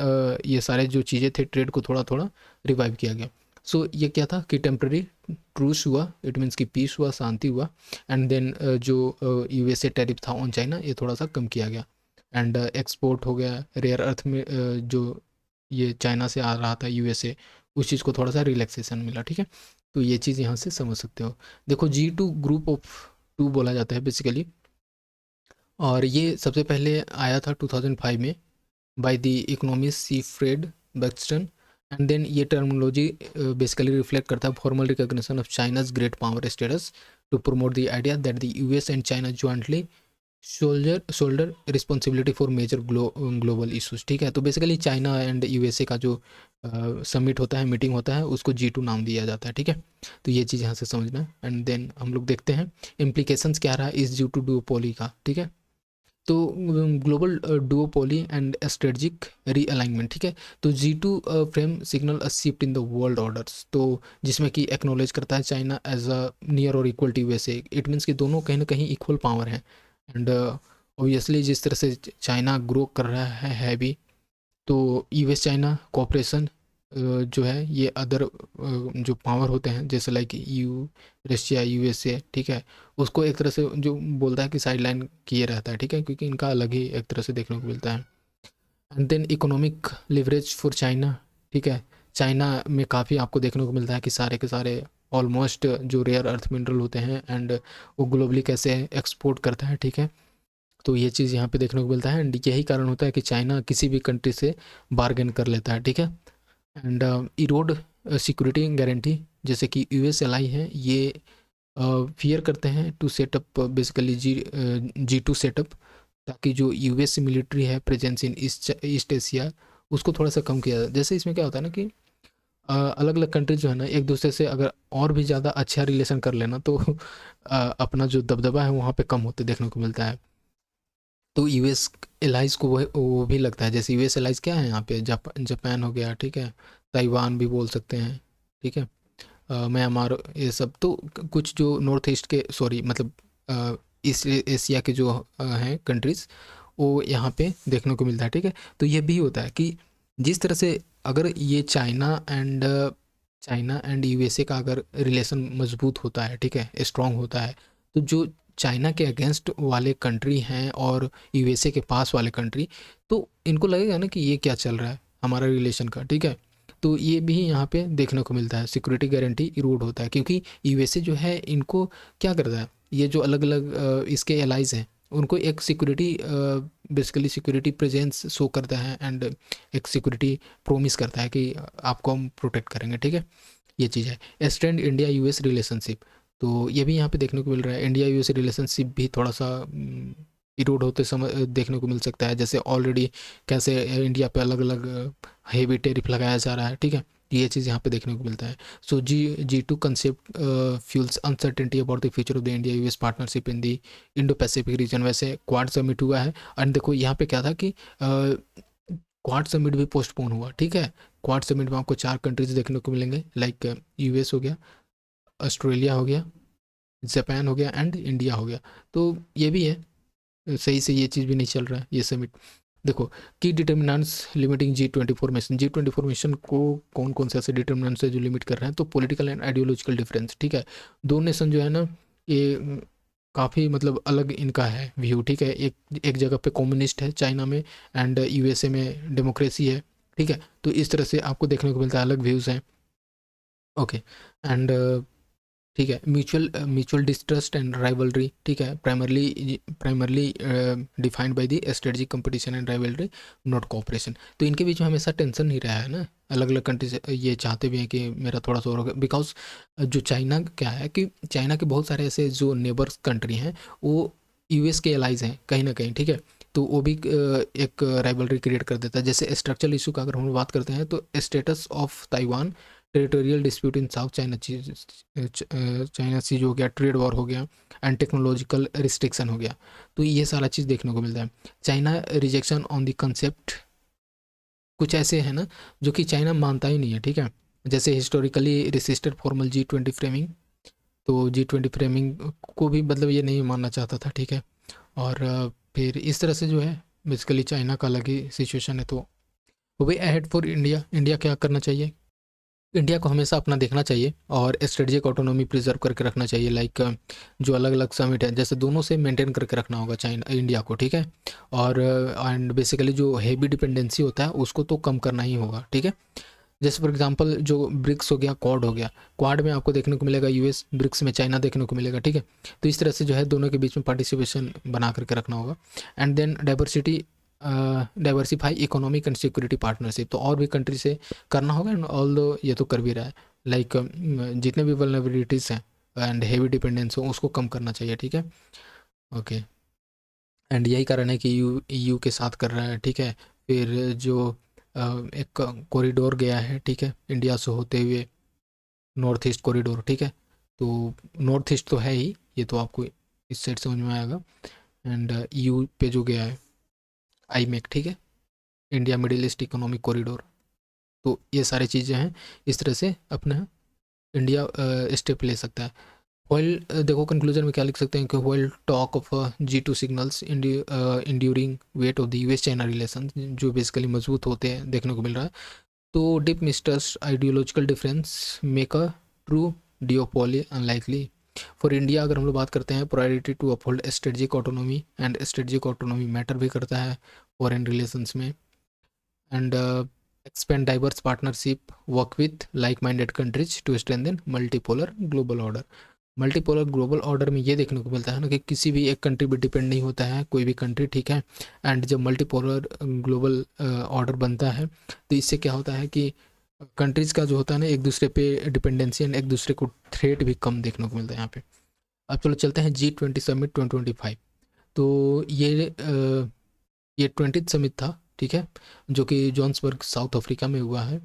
ये सारे जो चीज़ें थे ट्रेड को थोड़ा थोड़ा रिवाइव किया गया। सो ये क्या था कि टेम्प्रेरी ट्रूस हुआ, इट मीन्स कि पीस हुआ, शांति हुआ। एंड देन जो USA टैरिफ था ऑन चाइना ये थोड़ा सा कम किया गया। एंड एक्सपोर्ट हो गया रेयर अर्थ में, जो ये चाइना से आ रहा था USA, उस चीज़ को थोड़ा सा रिलैक्सेशन मिला, ठीक है। तो ये चीज़ यहाँ से समझ सकते हो। देखो G2 ग्रुप ऑफ टू बोला जाता है बेसिकली, और ये सबसे पहले आया था 2005 में by the Economist C Fred Bergsten. And then ये टर्मिनोलॉजी बेसिकली रिफ्लेक्ट करता है formal recognition of China's great power status to promote the idea that the US and China jointly shoulder responsibility for major global issues, ठीक है। तो basically China and USA का जो summit होता है, meeting होता है, उसको G2 नाम दिया जाता है, ठीक है। तो ये चीज़ यहाँ से समझना है। एंड देन हम लोग देखते हैं इम्प्लीकेशंस क्या रहा इस G2 डुओपोली का, ठीक है। तो global duopoly and strategic realignment, ठीक है। तो G2 frame signal a shift in the world orders, तो जिसमें कि एक्नॉलेज करता है चाइना एज अ नियर और equal to USA। It means कि दोनों कहीं ना कहीं इक्वल पावर हैं। एंड ऑब्वियसली जिस तरह से चाइना ग्रो कर रहा है भी, तो US चाइना कोऑपरेशन जो है ये अदर जो पावर होते हैं जैसे लाइक रशिया USA, ठीक है, उसको एक तरह से जो बोलता है कि साइड लाइन किए रहता है, ठीक है, क्योंकि इनका अलग ही एक तरह से देखने को मिलता है। And then economic leverage for China, ठीक है। चाइना में काफ़ी आपको देखने को मिलता है कि सारे के सारे ऑलमोस्ट जो रेयर अर्थ मिनरल होते हैं एंड वो ग्लोबली कैसे एक्सपोर्ट करता है, ठीक है। तो ये चीज़ यहाँ पे देखने को मिलता है, एंड यही कारण होता है कि चाइना किसी भी कंट्री से बार्गेन कर लेता है, ठीक है। एंड इरोड सिक्योरिटी गारंटी, जैसे कि US एलाई है ये फियर करते हैं to setup basically G2 setup, ताकि जो US मिलिट्री है प्रेजेंस इन ईस्ट एशिया उसको थोड़ा सा कम किया जाए। जैसे इसमें क्या होता है ना कि अलग अलग कंट्रीज जो है ना एक दूसरे से अगर और भी ज़्यादा अच्छा रिलेशन कर लेना तो अपना जो दबदबा है वहाँ पे कम होते देखने को मिलता है। तो US एलाइज को वो भी लगता है, जैसे US एलाइज क्या है यहाँ पे, जापान हो गया, ठीक है, ताइवान भी बोल सकते हैं, ठीक है, म्यांमार, ये सब। तो कुछ जो नॉर्थ ईस्ट के, सॉरी मतलब ईस्ट एशिया के जो हैं कंट्रीज़, वो यहाँ पे देखने को मिलता है, ठीक है। तो ये भी होता है कि जिस तरह से अगर ये चाइना एंड USA का अगर रिलेशन मजबूत होता है, ठीक है, स्ट्रांग होता है, तो जो चाइना के अगेंस्ट वाले कंट्री हैं और USA के पास वाले कंट्री, तो इनको लगेगा ना कि ये क्या चल रहा है हमारा रिलेशन का, ठीक है। तो ये भी यहाँ पे देखने को मिलता है, सिक्योरिटी गारंटी इरोड होता है, क्योंकि यूएसए जो है इनको क्या करता है, ये जो अलग अलग इसके एलाइज हैं उनको एक security basically security presence show करता है एंड एक सिक्योरिटी प्रोमिस करता है कि आपको हम प्रोटेक्ट करेंगे, ठीक है। ये चीज़ है। स्ट्रेंड इंडिया यूएस रिलेशनशिप, तो ये भी यहाँ पे देखने को मिल रहा है। इंडिया यूएस रिलेशनशिप भी थोड़ा सा इरोड होते समय देखने को मिल सकता है, जैसे ऑलरेडी कैसे इंडिया पे अलग अलग हेवी टेरिफ लगाया जा रहा है, ठीक है। ये चीज़ यहाँ पे देखने को मिलता है। सो G2 concept fuels uncertainty about the future of the India US partnership in the Indo Pacific region. वैसे क्वाड समिट हुआ है, एंड देखो यहाँ पे क्या था कि क्वाड समिट भी पोस्टपोन हुआ, ठीक है। क्वाड समिट में आपको 4 कंट्रीज देखने को मिलेंगे, लाइक यूएस हो गया, ऑस्ट्रेलिया हो गया, जापान हो गया एंड इंडिया हो गया। तो ये भी है, सही से ये चीज़ भी नहीं चल रहा है ये समिट। देखो की determinants limiting G24 mission, G24 mission को कौन कौन से ऐसे डिटर्मिनेंट्स है जो लिमिट कर रहे हैं, तो पॉलिटिकल एंड आइडियोलॉजिकल डिफरेंस, ठीक है। दो नेशन जो है ना ये काफ़ी मतलब अलग इनका है व्यू, ठीक है। एक जगह पे कम्युनिस्ट है चाइना में, एंड यूएसए में डेमोक्रेसी है, ठीक है। तो इस तरह से आपको देखने को मिलता है, अलग व्यूज़ हैं, ओके। एंड ठीक है, म्यूचुअल डिस्ट्रस्ट एंड राइवलरी, ठीक है, primarily defined by the strategic competition and rivalry, not cooperation. तो इनके बीच में हमेशा टेंशन नहीं रहा है ना, अलग अलग कंट्रीज ये चाहते भी हैं कि मेरा थोड़ा सा और, बिकॉज जो चाइना क्या है कि चाइना के बहुत सारे ऐसे जो नेबर्स कंट्री हैं वो यूएस के एलाइज हैं कहीं ना कहीं, ठीक है। तो वो भी एक राइवलरी क्रिएट कर देता है। जैसे स्ट्रक्चरल इशू का अगर हम बात करते हैं तो status of Taiwan, territorial dispute in South China Sea हो गया, ट्रेड वॉर हो गया एंड टेक्नोलॉजिकल रिस्ट्रिक्शन हो गया। तो ये सारा चीज़ देखने को मिलता है। China rejection on the concept, कुछ ऐसे हैं ना जो कि चाइना मानता ही नहीं है, ठीक है। जैसे historically resisted formal G20 framing, तो G20 फ्रेमिंग को भी मतलब ये नहीं मानना चाहता था, ठीक है। और फिर इस तरह से जो है बेसिकली चाइना का अलग ही सिचुएशन है। तो way ahead for India, India क्या करना चाहिए, इंडिया को हमेशा अपना देखना चाहिए और स्ट्रेटेजिक ऑटोनॉमी प्रिजर्व करके रखना चाहिए, लाइक जो अलग अलग समिट है जैसे दोनों से मेंटेन करके रखना होगा चाइना इंडिया को, ठीक है। और एंड बेसिकली जो हेवी डिपेंडेंसी होता है उसको तो कम करना ही होगा, ठीक है। जैसे फॉर एग्जांपल जो ब्रिक्स हो गया, क्वाड हो गया, क्वाड में आपको देखने को मिलेगा यूएस, ब्रिक्स में चाइना देखने को मिलेगा, ठीक है। तो इस तरह से जो है दोनों के बीच में पार्टिसिपेशन बना करके रखना होगा। And then diversify economic and security partnership, तो और भी कंट्री से करना होगा, एंड ऑल दो ये तो कर भी रहा है, लाइक जितने भी वल्नरेबिलिटीज़ हैं एंड हेवी डिपेंडेंस हो उसको कम करना चाहिए, ठीक है, ओके। एंड यही कारण है कि यू के साथ कर रहा है, ठीक है। फिर जो एक कॉरिडोर गया है, ठीक है, इंडिया से होते हुए, नॉर्थ ईस्ट कॉरिडोर, ठीक है। तो नॉर्थ ईस्ट तो है ही, ये तो आपको इस साइड समझ में आएगा। एंड यू पे जो गया है IMEC, ठीक है, India middle east economic corridor. तो ये सारी चीज़ें हैं, इस तरह से अपना इंडिया स्टेप ले सकता है। व्हाइल देखो कंक्लूजन में क्या लिख सकते हैं कि while talk of G2 signals enduring weight of the US China relation, जो बेसिकली मजबूत होते हैं देखने को मिल रहा है। तो deep mistrust ideological difference make a true duopoly unlikely for India. अगर हम लोग बात करते हैं priority to uphold strategic autonomy, and strategic autonomy matter भी करता है फॉरेन रिलेशंस में। And expand diverse partnership, work with like minded countries to strengthen multipolar global order. Multipolar global order में ये देखने को मिलता है ना कि किसी भी एक कंट्री पर डिपेंड नहीं होता है कोई भी कंट्री, ठीक है। एंड जब मल्टीपोलर ग्लोबल ऑर्डर बनता है तो इससे क्या होता है कि कंट्रीज़ का जो होता है ना एक दूसरे पे डिपेंडेंसी एंड एक दूसरे को थ्रेट भी कम देखने को मिलता है यहाँ पे। अब चलो चलते हैं G20 समिट 2025। तो ये 20th समिट था, ठीक है, जो कि जोहान्सबर्ग साउथ अफ्रीका में हुआ है।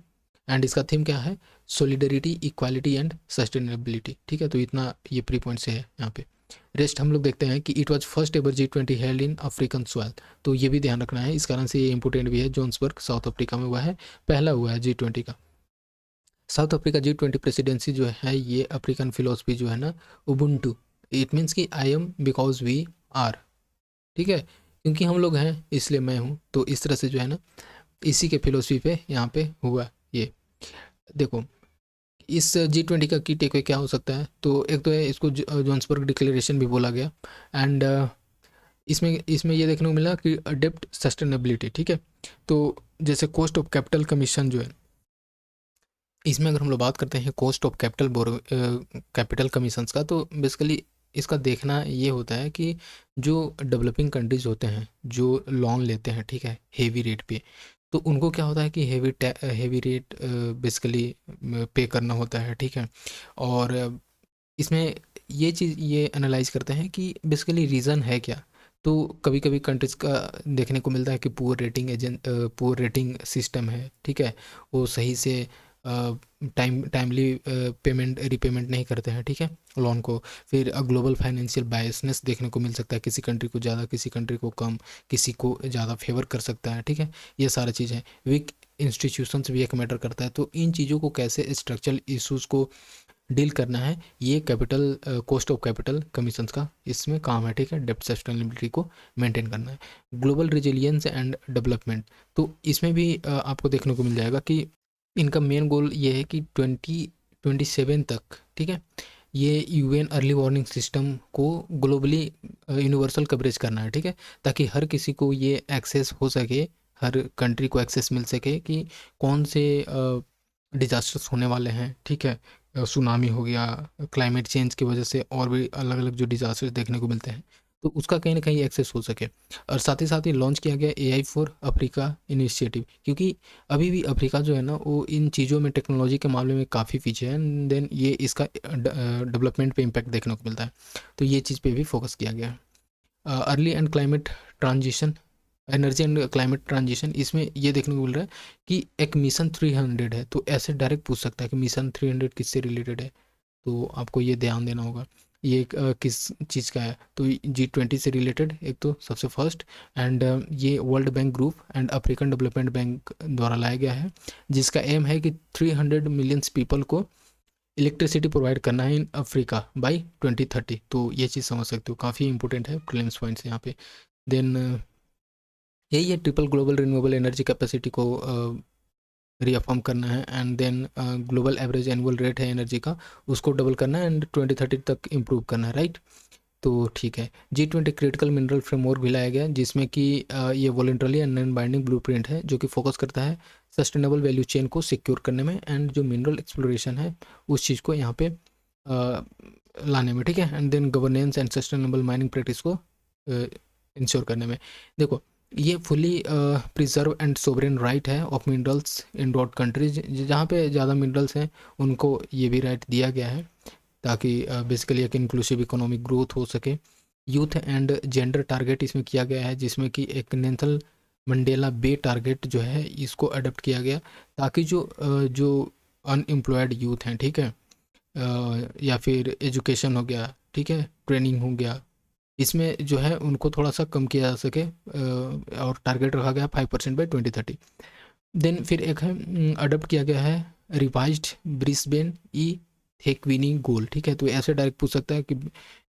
एंड इसका थीम क्या है, सोलिडरिटी, इक्वालिटी एंड सस्टेनेबिलिटी, ठीक है। तो इतना ये प्री पॉइंट से है यहाँ पे। रेस्ट हम लोग देखते हैं कि it was first ever G20 held in African soil, तो ये भी ध्यान रखना है, इस कारण से ये इंपॉर्टेंट भी है। जोहान्सबर्ग साउथ अफ्रीका में हुआ है, पहला हुआ है G20 का। साउथ अफ्रीका G20 प्रेसिडेंसी जो है ये अफ्रीकन फिलोसफी जो है ना, उबुंटू, इट मीन्स कि I am because we are, ठीक है, क्योंकि हम लोग हैं इसलिए मैं हूँ। तो इस तरह से जो है ना इसी के फिलोसफी पे यहाँ पे हुआ ये। देखो इस G20 का की टेक क्या हो सकता है, तो एक तो है इसको जोहान्सबर्ग डिक्लेरेशन भी बोला गया। एंड इसमें इसमें ये देखने को मिला कि डेप्ट सस्टेनेबिलिटी, ठीक है। तो जैसे कॉस्ट ऑफ कैपिटल कमीशन जो है इसमें अगर हम लोग बात करते हैं कॉस्ट ऑफ कैपिटल कमीशंस का, तो बेसिकली इसका देखना ये होता है कि जो डेवलपिंग कंट्रीज होते हैं जो लोन लेते हैं, ठीक है, हेवी रेट पे, तो उनको क्या होता है कि हेवी रेट बेसिकली पे करना होता है, ठीक है। और इसमें ये चीज़ ये एनालाइज करते हैं कि बेसिकली रीज़न है क्या। तो कभी कभी कंट्रीज़ का देखने को मिलता है कि पुअर रेटिंग सिस्टम है, ठीक है, वो सही से टाइमली पेमेंट रिपेमेंट नहीं करते हैं, ठीक है, लोन को। फिर ग्लोबल फाइनेंशियल बायसनेस देखने को मिल सकता है, किसी कंट्री को ज़्यादा, किसी कंट्री को कम, किसी को ज़्यादा फेवर कर सकता है, ठीक है। ये सारा चीज़ है। वीक इंस्टीट्यूशंस भी एक मैटर करता है। तो इन चीज़ों को कैसे स्ट्रक्चरल इश्यूज़ को डील करना है, ये capital cost of capital commissions का इसमें काम है, ठीक है। डेप्ट सस्टेनेबिलिटी को मेंटेन करना है। ग्लोबल रिजिलियंस एंड डेवलपमेंट, तो इसमें भी आपको देखने को मिल जाएगा कि इनका मेन गोल ये है कि 2027 तक, ठीक है, ये यूएन अर्ली वार्निंग सिस्टम को ग्लोबली यूनिवर्सल कवरेज करना है, ठीक है, ताकि हर किसी को ये एक्सेस हो सके, हर कंट्री को एक्सेस मिल सके कि कौन से डिजास्टर्स होने वाले हैं, ठीक है। सुनामी हो गया, क्लाइमेट चेंज की वजह से और भी अलग अलग जो डिजास्टर्स देखने को मिलते हैं, तो उसका कहीं ना कहीं एक्सेस हो सके। और साथ ही लॉन्च किया गया AI फॉर अफ्रीका इनिशिएटिव, क्योंकि अभी भी अफ्रीका जो है ना वो इन चीज़ों में टेक्नोलॉजी के मामले में काफ़ी पीछे है, एंड देन ये इसका डेवलपमेंट पे इम्पैक्ट देखने को मिलता है। तो ये चीज़ पे भी फोकस किया गया है। Early and climate transition, energy and climate transition, इसमें ये देखने को मिल रहा है कि एक मिशन 300 है, तो ऐसे डायरेक्ट पूछ सकता है कि मिशन 300 किससे रिलेटेड है। तो आपको ये ध्यान देना होगा ये किस चीज़ का है। तो G20 से रिलेटेड एक तो सबसे फर्स्ट, एंड ये world bank group and African development bank द्वारा लाया गया है, जिसका एम है कि 300 मिलियंस पीपल को इलेक्ट्रिसिटी प्रोवाइड करना है इन अफ्रीका बाय 2030। तो ये चीज़ समझ सकते हो, काफ़ी इंपॉर्टेंट है, प्रीलिम्स पॉइंट्स यहाँ पे। देन यही है, triple global renewable energy capacity को रीअफर्म करना है, and then global average annual rate है एनर्जी का, उसको डबल करना है, एंड 2030 तक इम्प्रूव करना है, राइट। तो ठीक है। G20 क्रिटिकल मिनरल फ्रेमवर्क भी लाया गया, जिसमें कि ये voluntarily and non binding blueprint है, जो कि फोकस करता है सस्टेनेबल वैल्यू चेन को सिक्योर करने में, एंड जो मिनरल एक्सप्लोरेशन है उस चीज़ को यहाँ पे लाने में, ठीक है, and then governance and sustainable mining practice को इंश्योर करने में। देखो, ये fully preserve and sovereign right है of minerals in that countries, जहाँ पे ज़्यादा मिनरल्स हैं उनको ये भी राइट दिया गया है, ताकि बेसिकली एक इंक्लूसिव इकोनॉमिक ग्रोथ हो सके। यूथ एंड जेंडर टारगेट इसमें किया गया है, जिसमें कि एक नेल्सन मंडेला बे टारगेट जो है इसको अडॉप्ट किया गया, ताकि जो अनएम्प्लॉयड यूथ हैं, ठीक है, या फिर एजुकेशन हो गया, ठीक है, ट्रेनिंग हो गया, इसमें जो है उनको थोड़ा सा कम किया जा सके, और टारगेट रखा गया 5% बाई 2030। देन फिर एक है अडॉप्ट किया गया है रिवाइज्ड ब्रिस्बेन ई थिकविनी गोल, ठीक है। तो ऐसे डायरेक्ट पूछ सकता है कि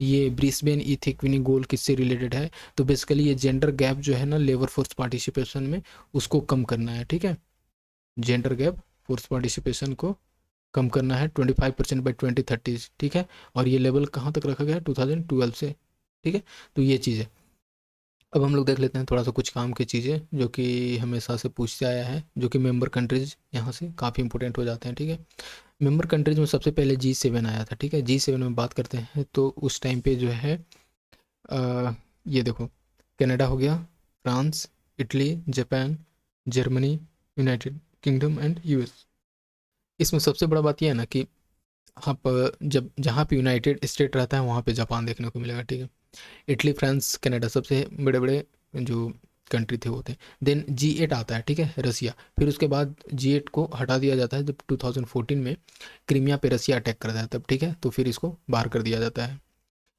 ये ब्रिस्बेन ई थिकविनी गोल किससे रिलेटेड है। तो बेसिकली ये जेंडर गैप जो है ना लेबर फोर्स पार्टिसिपेशन में, उसको कम करना है, ठीक है। जेंडर गैप फोर्स पार्टिसिपेशन को कम करना है 25% बाई 2030, ठीक है। और ये लेवल कहाँ तक रखा गया है, 2012 से, ठीक है। तो ये चीज़ है। अब हम लोग देख लेते हैं थोड़ा सा कुछ काम की चीज़ें जो कि हमेशा से पूछते आया है, जो कि मेंबर कंट्रीज यहाँ से काफ़ी इंपॉर्टेंट हो जाते हैं, ठीक है। मेंबर कंट्रीज में सबसे पहले G7 आया था, ठीक है। G7 में बात करते हैं तो उस टाइम पे जो है ये देखो, कनाडा हो गया, France, Italy, Japan, Germany, United kingdom and US। इसमें सबसे बड़ा बात यह है ना कि आप जब जहाँ पे यूनाइटेड स्टेट रहता है वहाँ पे जापान देखने को मिलेगा, ठीक है। इटली, फ्रांस, कनाडा सबसे बड़े बड़े जो कंट्री थे वो थे। देन G8 आता है, ठीक है, रसिया। फिर उसके बाद G8 को हटा दिया जाता है जब 2014 में क्रीमिया पे रसिया अटैक करता है तब, ठीक है। तो फिर इसको बाहर कर दिया जाता है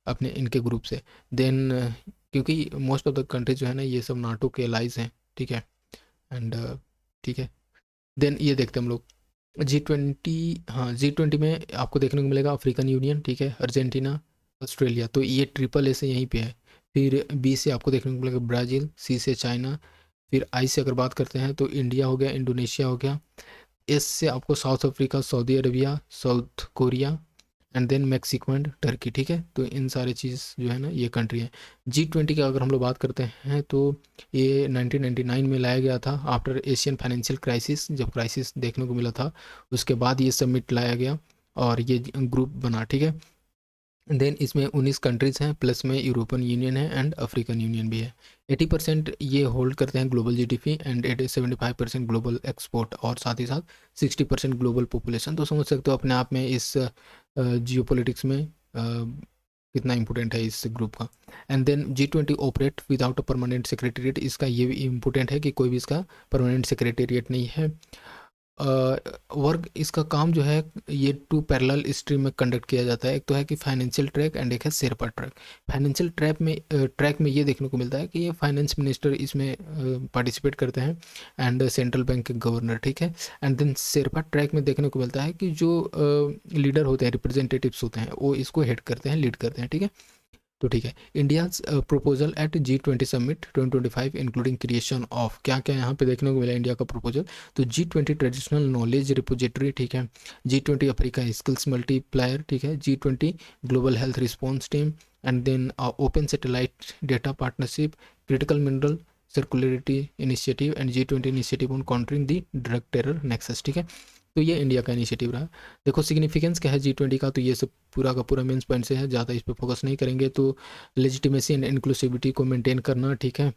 अपने इनके ग्रुप से। देन क्योंकि मोस्ट ऑफ द कंट्रीज जो है ना ये सब नाटो के एलाइज हैं, ठीक है, एंड ठीक है। देन ये देखते हैं हम लोग G20। हाँ, G20 में आपको देखने को मिलेगा अफ्रीकन यूनियन, ठीक है, अर्जेंटीना, ऑस्ट्रेलिया। तो ये ट्रिपल ए से यहीं पे है। फिर बी से आपको देखने को मिलेगा ब्राज़ील, सी से चाइना। फिर आई से अगर बात करते हैं तो इंडिया हो गया, इंडोनेशिया हो गया। एस से आपको South Africa, Saudi Arabia, South Korea, and then Mexico and Turkey, ठीक है। तो इन सारे चीज़ जो है ना ये कंट्री है। G20 की अगर हम लोग बात करते हैं तो ये 1999 में लाया गया था आफ्टर एशियन फाइनेंशियल क्राइसिस, जब क्राइसिस देखने को मिला था उसके बाद ये समिट लाया गया और ये ग्रुप बना, ठीक है। देन इसमें 19 कंट्रीज़ हैं, प्लस में यूरोपियन यूनियन है एंड अफ्रीकन यूनियन भी है। 80% ये होल्ड करते हैं global GDP and 75% global export, और साथ ही साथ 60% ग्लोबल पॉपुलेशन। तो समझ सकते हो अपने आप में इस जियोपॉलिटिक्स में कितना इंपॉर्टेंट है इस ग्रुप का। And then G20 operate without a permanent secretariat, इसका ये भी इम्पोर्टेंट है कि कोई भी इसका परमानेंट सेक्रेटेरिएट नहीं है। वर्क इसका काम जो है ये 2 पैरेलल स्ट्रीम में कंडक्ट किया जाता है। एक तो है कि फाइनेंशियल ट्रैक एंड एक है शेरपा ट्रैक। फाइनेंशियल ट्रैक में ये देखने को मिलता है कि ये फाइनेंस मिनिस्टर इसमें पार्टिसिपेट करते हैं एंड सेंट्रल बैंक के गवर्नर, ठीक है। एंड देन शेरपा ट्रैक में देखने को मिलता है कि जो लीडर होते हैं, रिप्रेजेंटेटिव्स होते हैं, वो इसको हेड करते हैं, लीड करते हैं, ठीक है। तो ठीक है, India's proposal at G20 summit 2025 including creation of, क्या क्या यहाँ पे देखने को मिला इंडिया का प्रपोजल। तो G20 ट्रेडिशनल नॉलेज रिपोजिटरी, ठीक है। G20 अफ्रीका स्किल्स मल्टीप्लायर, ठीक है। G20 global health response team and then open satellite data partnership, critical mineral circularity initiative and G20 initiative on countering the drug terror nexus, ठीक है। तो ये India का initiative रहा। देखो सिग्निफिकेंस क्या है G20 का, तो ये सब पूरा का पूरा मेंस पॉइंट से है, ज़्यादा इस पर फोकस नहीं करेंगे। तो लेजिटिमेसी एंड इंक्लूसिविटी को मेंटेन करना, ठीक है।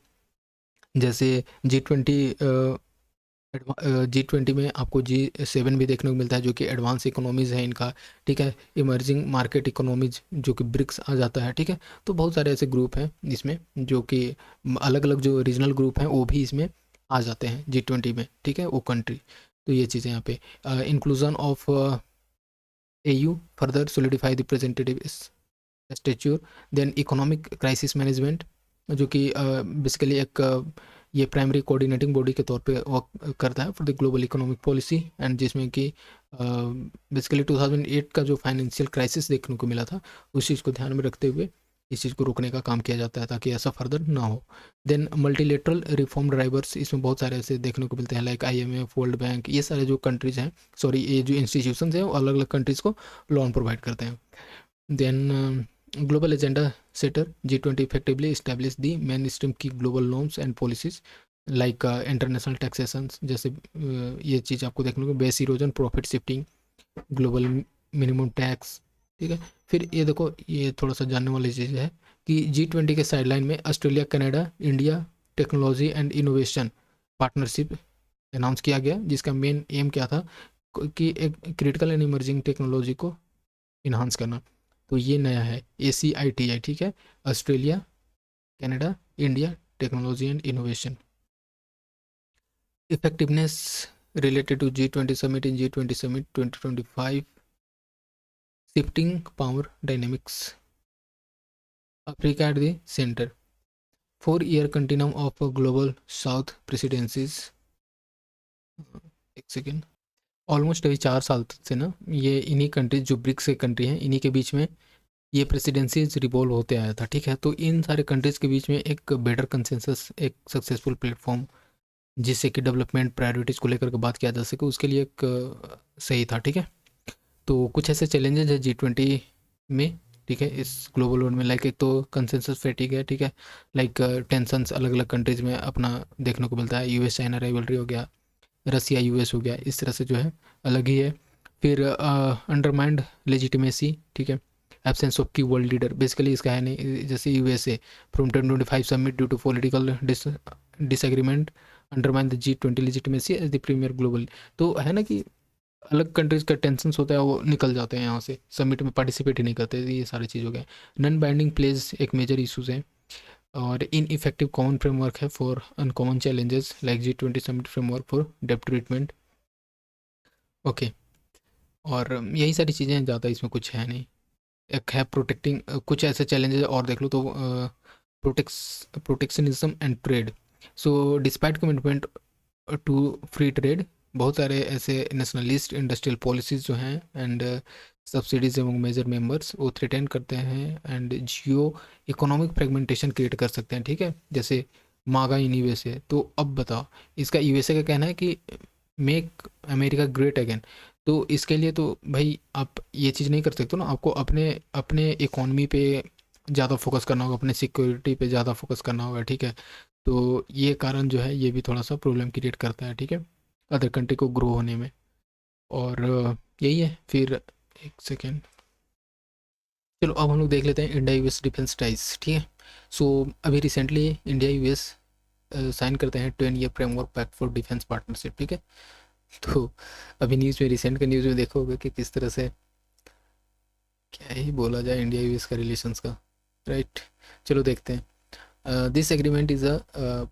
जैसे G20 में आपको G7 भी देखने को मिलता है जो कि एडवांस इकोनॉमीज़ है इनका, ठीक है। इमर्जिंग मार्केट इकोनॉमीज जो कि ब्रिक्स आ जाता है, ठीक है। तो बहुत सारे ऐसे ग्रुप हैं इसमें जो कि अलग अलग जो रीजनल ग्रुप हैं वो भी इसमें आ जाते हैं G20 में, ठीक है, वो कंट्री। तो ये चीज़ें यहाँ पे inclusion of AU further solidify the representative stature. Then economic crisis management जो कि बेसिकली एक ये प्राइमरी कोऑर्डिनेटिंग बॉडी के तौर पे वर्क करता है for the global economic policy and जिसमें कि बेसिकली 2008 का जो फाइनेंशियल क्राइसिस देखने को मिला था उस चीज़ को ध्यान में रखते हुए इस चीज़ को रोकने का काम किया जाता है ताकि ऐसा फर्दर ना हो। देन मल्टीलेटरल रिफॉर्म ड्राइवर्स, इसमें बहुत सारे ऐसे देखने को मिलते हैं लाइक IMF, वर्ल्ड बैंक, ये सारे जो कंट्रीज़ हैं, सॉरी ये जो इंस्टीट्यूशंस हैं वो अलग अलग कंट्रीज़ को लोन प्रोवाइड करते हैं। Then global agenda setter, G20 effectively establish the mainstream की global norms and policies like international taxation, जैसे ये चीज़ आपको देखने को, base erosion, profit shifting, global minimum tax, ठीक है। फिर ये देखो ये थोड़ा सा जानने वाली चीज़ है कि G20 के साइडलाइन में Australia, Canada, India technology and innovation partnership announce किया गया, जिसका मेन एम क्या था कि एक क्रिटिकल एंड इमर्जिंग टेक्नोलॉजी को इन्हांस करना। तो ये नया है ACITI, ठीक है, Australia, Canada, India technology and innovation. Effectiveness related to G20 summit in G20 summit 2025, shifting power dynamics, Africa at the center, 4-year continuum of global south presidencies। एक second, almost अभी 4 साल से ना ये इन्हीं कंट्रीज जो ब्रिक्स के country हैं इन्हीं के बीच में ये प्रेसिडेंसीज रिवॉल्व होते आया था, ठीक है। तो इन सारे कंट्रीज़ के बीच में एक बेटर कंसेंसस, एक सक्सेसफुल प्लेटफॉर्म जिससे कि डेवलपमेंट प्रायोरिटीज़ को लेकर के बात किया जा सके उसके लिए एक सही था, ठीक है। तो कुछ ऐसे चैलेंजेस है G20 में, ठीक है, इस ग्लोबल वर्ल्ड में। लाइक एक तो कंसेंसस फैटिग है, ठीक है, लाइक टेंशंस अलग अलग कंट्रीज़ में अपना देखने को मिलता है। US चाइना राइवलरी हो गया, रसिया US हो गया, इस तरह से जो है अलग ही है। फिर अंडरमाइंड लेजिटिमेसी, ठीक है, absence of key world leader, basically इसका है नहीं, जैसे USA from 2025 summit due to political disagreement undermine the G20 legitimacy as the premier global. तो है ना कि अलग कंट्रीज़ का टेंशंस होता है वो निकल जाते हैं यहाँ से, समिट में पार्टिसिपेट ही नहीं करते, ये सारी चीज़ हो गए। नॉन बाइंडिंग प्लेज एक मेजर इशूज़ है, और इन इफेक्टिव कॉमन फ्रेमवर्क है for uncommon challenges like G20 summit framework for डेप्ट ट्रीटमेंट, ओके। और यही सारी चीज़ें हैं, ज़्यादा इसमें कुछ है नहीं। एक है प्रोटेक्टिंग, कुछ ऐसे चैलेंजेस और देख लो तो protectionism and trade. So despite commitment to free trade, बहुत सारे ऐसे नेशनलिस्ट इंडस्ट्रियल पॉलिसीज़ जो हैं एंड सब्सिडीज एवं मेजर मेंबर्स वो थ्रेटन करते हैं and geo economic fragmentation create कर सकते हैं, ठीक है। जैसे मागा इन USA, तो अब बताओ इसका USA का कहना है कि मेक अमेरिका ग्रेट अगेन। तो इसके लिए तो भाई आप ये चीज़ नहीं कर सकते ना, आपको अपने अपने इकोनॉमी पे ज़्यादा फोकस करना होगा, अपने सिक्योरिटी पे ज़्यादा फोकस करना होगा, ठीक है। तो ये कारण जो है ये भी थोड़ा सा प्रॉब्लम क्रिएट करता है, ठीक है, अदर कंट्री को ग्रो होने में। और यही है फिर। एक सेकेंड, चलो अब हम लोग देख लेते हैं इंडिया यूएस डिफेंस टाइज, ठीक है। सो अभी रिसेंटली इंडिया यूएस साइन करते हैं 10 year framework pact for defence partnership, ठीक है। तो अभी न्यूज़ में, रिसेंट के न्यूज़ में देखोगे कि किस तरह से, क्या ही बोला जाए इंडिया यूएस का रिलेशंस का, राइट। चलो देखते हैं। This agreement is a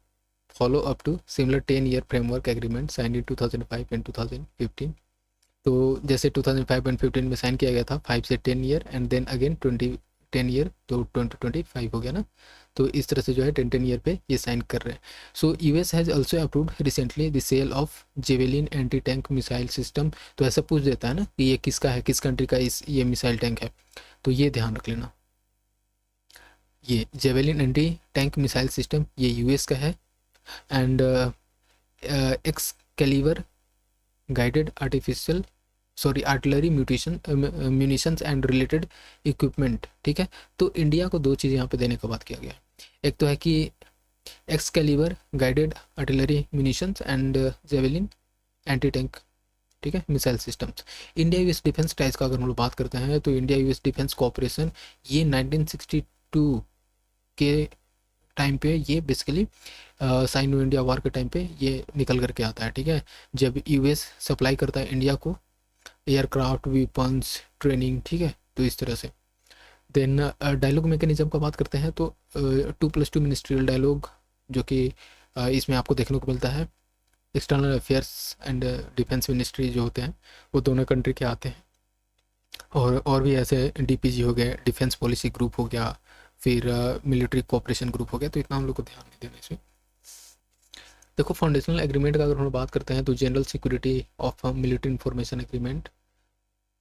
follow up to similar 10 year framework agreement sign in 2005 and 2015। तो जैसे 2005 एंड 15 में साइन किया गया था 5 से 10 year, and then again 10 year, तो 2025 हो गया ना। तो इस तरह से जो है 10 ईयर पे ये साइन कर रहे हैं। So US has also approved recently the sale of javelin anti tank missile system. तो ऐसा पूछ देता है ना कि ये किसका है, किस कंट्री का इस ये मिसाइल टैंक है, तो ये ध्यान रख लेना। ये javelin anti tank missile system ये यूएस का है। And Excalibur guided artillery munitions and related equipment, ठीक है। तो इंडिया को दो चीज़ यहाँ पे देने का बात किया गया है। एक तो है कि Excalibur guided artillery munitions and javelin anti tank, ठीक है, missile systems. India US defence ties का अगर हम लोग बात करते हैं तो इंडिया यूएस डिफेंस कोऑपरेशन ये 1962 के टाइम पे ये बेसिकली साइनो इंडिया वॉर के टाइम पे ये निकल करके आता है, ठीक है। जब यूएस सप्लाई करता है इंडिया को एयरक्राफ्ट, वेपन्स, ट्रेनिंग, ठीक है। तो इस तरह से देन डायलॉग मैकेनिज्म का बात करते हैं तो 2+2 मिनिस्ट्रियल डायलॉग जो कि इसमें आपको देखने को मिलता है। External affairs and defence ministry जो होते हैं वो दोनों कंट्री के आते हैं। और भी ऐसे डीपीजी हो गए, डिफेंस पॉलिसी ग्रुप हो गया, फिर मिलिट्री कोऑपरेशन ग्रुप हो गया। तो इतना हम लोग को ध्यान नहीं देना इसमें। देखो फाउंडेशनल एग्रीमेंट का अगर हम बात करते हैं तो general security of military information agreement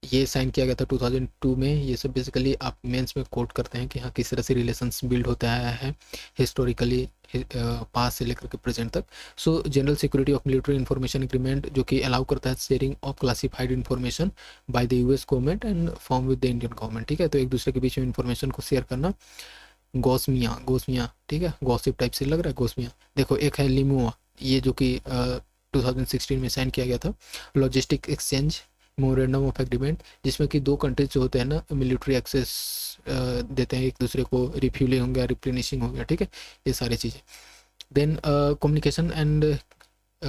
ये साइन किया गया था 2002 में। ये सब बेसिकली आप मेंस में कोट करते हैं कि हाँ किस तरह से रिलेशंस बिल्ड होता है हिस्टोरिकली पास से लेकर के प्रेजेंट तक। सो general security of military information agreement जो कि अलाउ करता है sharing of classified information by the US government and form with the Indian government, ठीक है। तो एक दूसरे के बीच में इन्फॉर्मेशन को शेयर करना, गोसमिया, ठीक है, गॉसिप टाइप से लग रहा है गोसमिया। देखो एक है लिमुआ, ये जो कि 2016 में साइन किया गया था, लॉजिस्टिक एक्सचेंज मोरेंडम ऑफ एग्रीमेंट, जिसमें कि दो कंट्रीज जो होते हैं ना मिलिट्री एक्सेस देते हैं एक दूसरे को, रिफ्यूलिंग हो गया, रिप्लेनिशिंग हो गया, ठीक है, ये सारी चीज़ें। Then communication and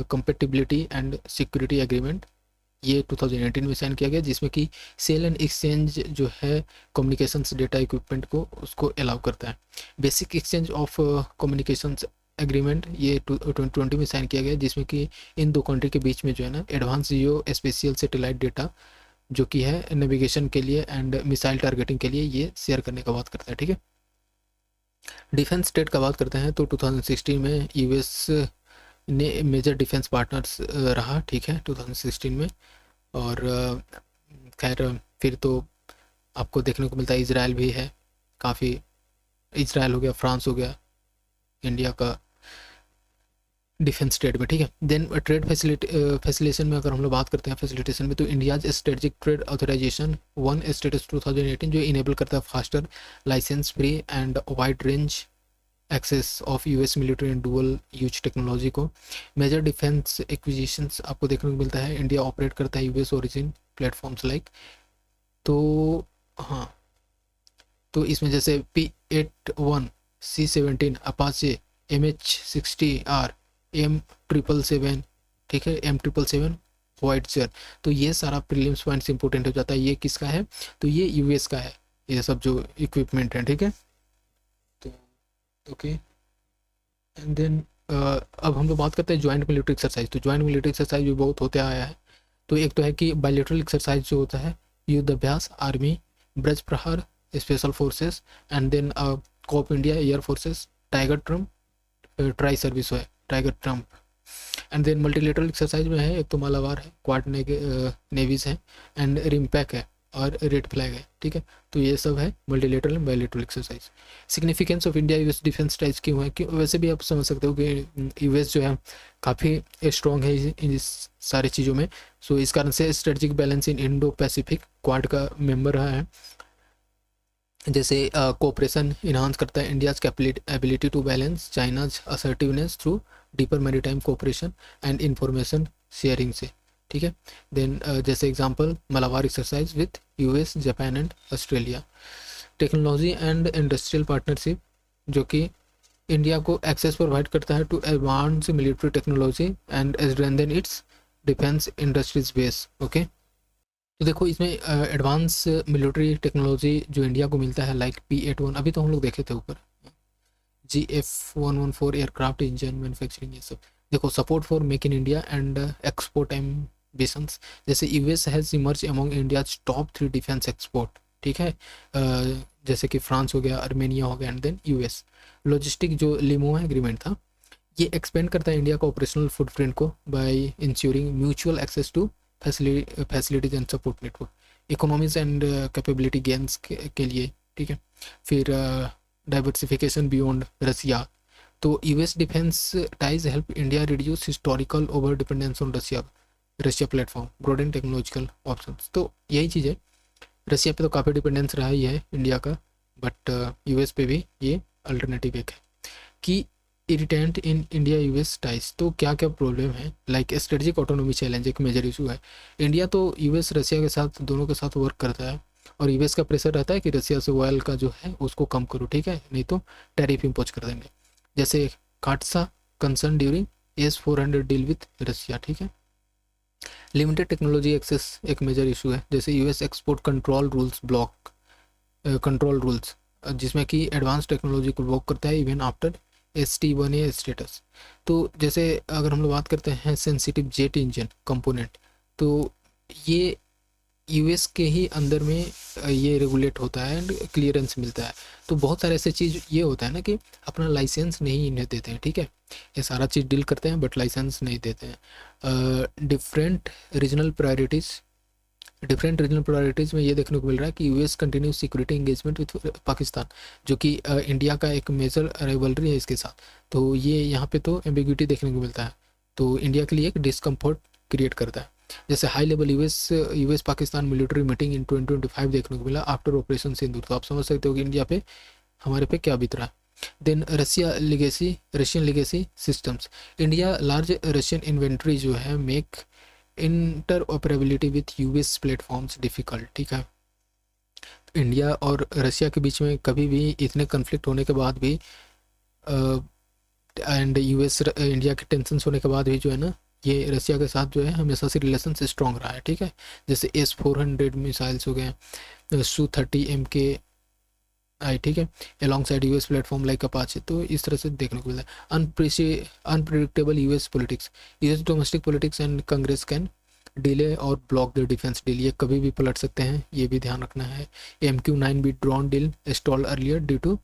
compatibility and security agreement ये 2018 में साइन किया गया, जिसमें कि सेल एंड एक्सचेंज जो है कम्युनिकेशंस डेटा इक्विपमेंट को उसको अलाउ करता है। Basic exchange of communications agreement ये 2020 में साइन किया गया, जिसमें कि इन दो कंट्री के बीच में जो है ना एडवांस जियो स्पेशियल सैटेलाइट डेटा जो कि है नेविगेशन के लिए एंड मिसाइल टारगेटिंग के लिए ये शेयर करने का बात करता है, ठीक है। डिफेंस स्टेट का बात करते हैं तो 2016 में यूएस ने मेजर डिफेंस पार्टनर्स रहा, ठीक है, 2016 में। और खैर फिर तो आपको देखने को मिलता है इसराइल भी है काफ़ी, इसराइल हो गया, फ्रांस हो गया इंडिया का डिफेंस ट्रेड में, ठीक है। देन ट्रेड फैसिलिटेशन में अगर हम लोग बात करते हैं फैसिलिटेशन में तो India's strategic trade authorization 1 status 2018 जो इनेबल करता है faster licence free and wide range access of US military and dual use technology को। मेजर डिफेंस एक्विजिशंस आपको देखने को मिलता है इंडिया ऑपरेट करता है यूएस ओरिजिन प्लेटफॉर्म्स लाइक। तो हाँ, तो इसमें जैसे P-81, C-17, Apache, MH-60R, M777, ठीक है, M777 होवाइट्जर। तो ये सारा प्रीलिम्स पॉइंट्स इंपॉर्टेंट हो जाता है। ये किसका है, तो ये यूएस का है, ये सब जो इक्विपमेंट है, ठीक है। तो ओके, एंड देन अब हम लोग बात करते हैं ज्वाइंट मिलिट्री एक्सरसाइज। तो ज्वाइंट मिलिट्री एक्सरसाइज भी बहुत होते आया है। तो एक तो है कि बायलैटरल एक्सरसाइज जो होता है, युद्ध अभ्यास, आर्मी, ब्रज Prahar, special forces, and then cope India air forces, Tiger Triumph, tri service है Tiger Triumph. And then multilateral exercise में है एक तो मालाबार है, क्वाड नेवीज है, एंड रिम्पैक है, और रेड फ्लैग है, ठीक है। तो ये सब है multilateral and bilateral exercise. Significance of India US defence ties क्यों है, क्यों वैसे भी आप समझ सकते हो कि यूएस जो है काफ़ी स्ट्रॉन्ग है इस सारी चीज़ों में। सो इस कारण से strategic balance in Indo Pacific Quad का मेंबर रहा है। जैसे कोऑपरेशन इन्हांस करता है India's ability to balance China's assertiveness through deeper maritime cooperation and information sharing से, ठीक है। देन जैसे example Malabar exercise with US Japan and Australia. Technology and industrial partnership, जो कि इंडिया को एक्सेस प्रोवाइड करता है to advance military technology and strengthen its defence industries base, okay. तो देखो इसमें एडवांस मिलिट्री टेक्नोलॉजी जो इंडिया को मिलता है लाइक P-81, अभी तो हम लोग देखे थे ऊपर, GF-114 एयरक्राफ्ट इंजन मैन्युफैक्चरिंग, ये सब। देखो support for make in India and export ambitions, जैसे US has emerge among India's top 3 defence export, ठीक है। जैसे कि फ्रांस हो गया, अर्मेनिया हो गया एंड देन यूएस। लॉजिस्टिक जो लिमो एग्रीमेंट था, ये एक्सपेंड करता है इंडिया का ऑपरेशनल फुटप्रिंट को by insuring mutual access to facilities and support network, economies and capability games के लिए, ठीक है। फिर डाइवर्सिफिकेशन बियॉन्ड रसिया, तो US defence ties help India reduce historical over dependence on Russia platform broaden technological options. तो यही चीज़ है, Russia पे तो काफ़ी डिपेंडेंस रहा ही है इंडिया का, बट यूएस पे भी ये अल्टरनेटिव एक है। कि irritant in India US ties, तो क्या क्या प्रॉब्लम है, लाइक स्ट्रेटेजिक ऑटोनॉमी चैलेंज एक मेजर इशू है। इंडिया तो यूएस रशिया के साथ दोनों के साथ वर्क करता है, और यूएस का प्रेशर रहता है कि रशिया से ऑयल का जो है उसको कम करो, ठीक है, नहीं तो टैरिफ इम्पोज कर देंगे। जैसे काटसा concern during S-400 deal with Russia, ठीक है। लिमिटेड टेक्नोलॉजी एक्सेस एक मेजर इशू है, जैसे US export control rules block control rules, जिसमें कि एडवांस टेक्नोलॉजी को ब्लॉक करता है इवन आफ्टर ST1A स्टेटस। तो जैसे अगर हम लोग बात करते हैं सेंसिटिव जेट इंजन कंपोनेंट, तो ये यूएस के ही अंदर में ये रेगुलेट होता है एंड क्लियरेंस मिलता है। तो बहुत सारे ऐसे चीज़ ये होता है ना कि अपना लाइसेंस नहीं इन्हें देते हैं, ठीक है। ये सारा चीज़ डील करते हैं बट लाइसेंस नहीं देते हैं। डिफरेंट रीजनल प्रायोरिटीज़ में ये देखने को मिल रहा है कि US continue security engagement with Pakistan, जो कि इंडिया का एक मेजर राइवलरी है इसके साथ। तो ये यहाँ पे तो एम्बिग्यूटी देखने को मिलता है, तो इंडिया के लिए एक डिस्कम्फर्ट क्रिएट करता है। जैसे high level US Pakistan military meeting in 2025 देखने को मिला आफ्टर ऑपरेशन सिंदूर। तो आप समझ सकते हो कि इंडिया पे हमारे पे क्या बीत रहा है। Then Russian legacy systems, India large Russian inventory जो है make interoperability with US platforms difficult, ठीक है। इंडिया और रशिया के बीच में कभी भी इतने कन्फ्लिक्ट होने के बाद भी एंड यूएस इंडिया के टेंशन्स होने के बाद भी जो है ना, ये रशिया के साथ जो है हमेशा से रिलेशन स्ट्रॉन्ग रहा है, ठीक है। जैसे S-400 मिसाइल्स हो गए, Su-30 MKI, ठीक है, along side US platform like Apache. तो इस तरह से देखने को मिलता है। Unpredictable US politics, US domestic politics and Congress can delay और ब्लॉक द डिफेंस डील, ये कभी भी पलट सकते हैं, ये भी ध्यान रखना है। MQ-9 भी drone deal stall earlier due to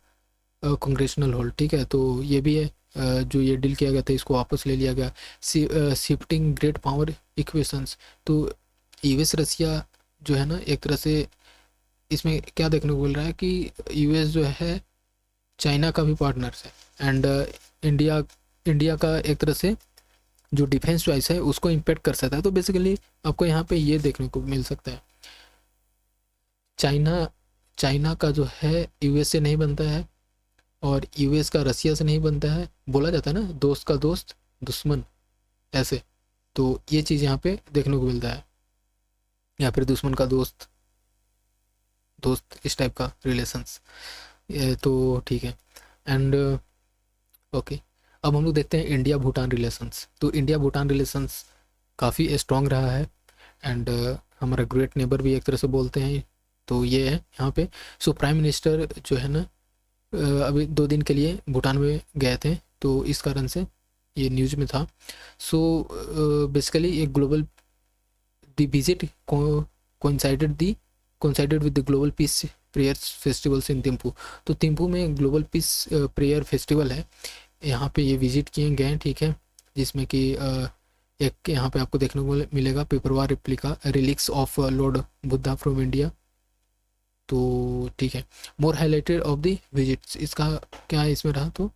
congressional hold, ठीक है। तो ये भी है, जो ये डील किया गया था इसको वापस ले लिया गया। शिफ्टिंग ग्रेट पावर इक्वेशंस, तो यूएस रशिया जो है ना, एक तरह से इसमें क्या देखने को मिल रहा है कि यूएस जो है चाइना का भी पार्टनर है एंड इंडिया का एक तरह से जो डिफेंस चॉइस है उसको इम्पेक्ट कर सकता है। तो बेसिकली आपको यहाँ पे ये देखने को मिल सकता है, चाइना का जो है यूएस से नहीं बनता है और यूएस का रसिया से नहीं बनता है। बोला जाता है ना, दोस्त का दोस्त दुश्मन, ऐसे। तो ये चीज़ यहाँ पे देखने को मिलता है, या फिर दुश्मन का दोस्त, इस टाइप का रिलेशंस। तो ठीक है एंड ओके। अब हम लोग देखते हैं इंडिया भूटान रिलेशंस। तो इंडिया भूटान रिलेशंस काफ़ी स्ट्रॉन्ग रहा है एंड हमारा ग्रेट नेबर भी एक तरह से बोलते हैं। तो ये है यहाँ पे। सो प्राइम मिनिस्टर जो है ना, अभी 2 दिन के लिए भूटान में गए थे, तो इस कारण से ये न्यूज़ में था। सो बेसिकली एक global the visit coincided with the global peace prayers festivals in Thimphu. तो थिम्पू में ग्लोबल पीस प्रेयर फेस्टिवल है, यहाँ पे ये विजिट किए गए, ठीक है, जिसमें कि एक यहाँ पे आपको देखने को मिलेगा Piprahwa replica relics of Lord Buddha from India. तो ठीक है, more highlighted of the visits, इसका क्या है इसमें रहा, तो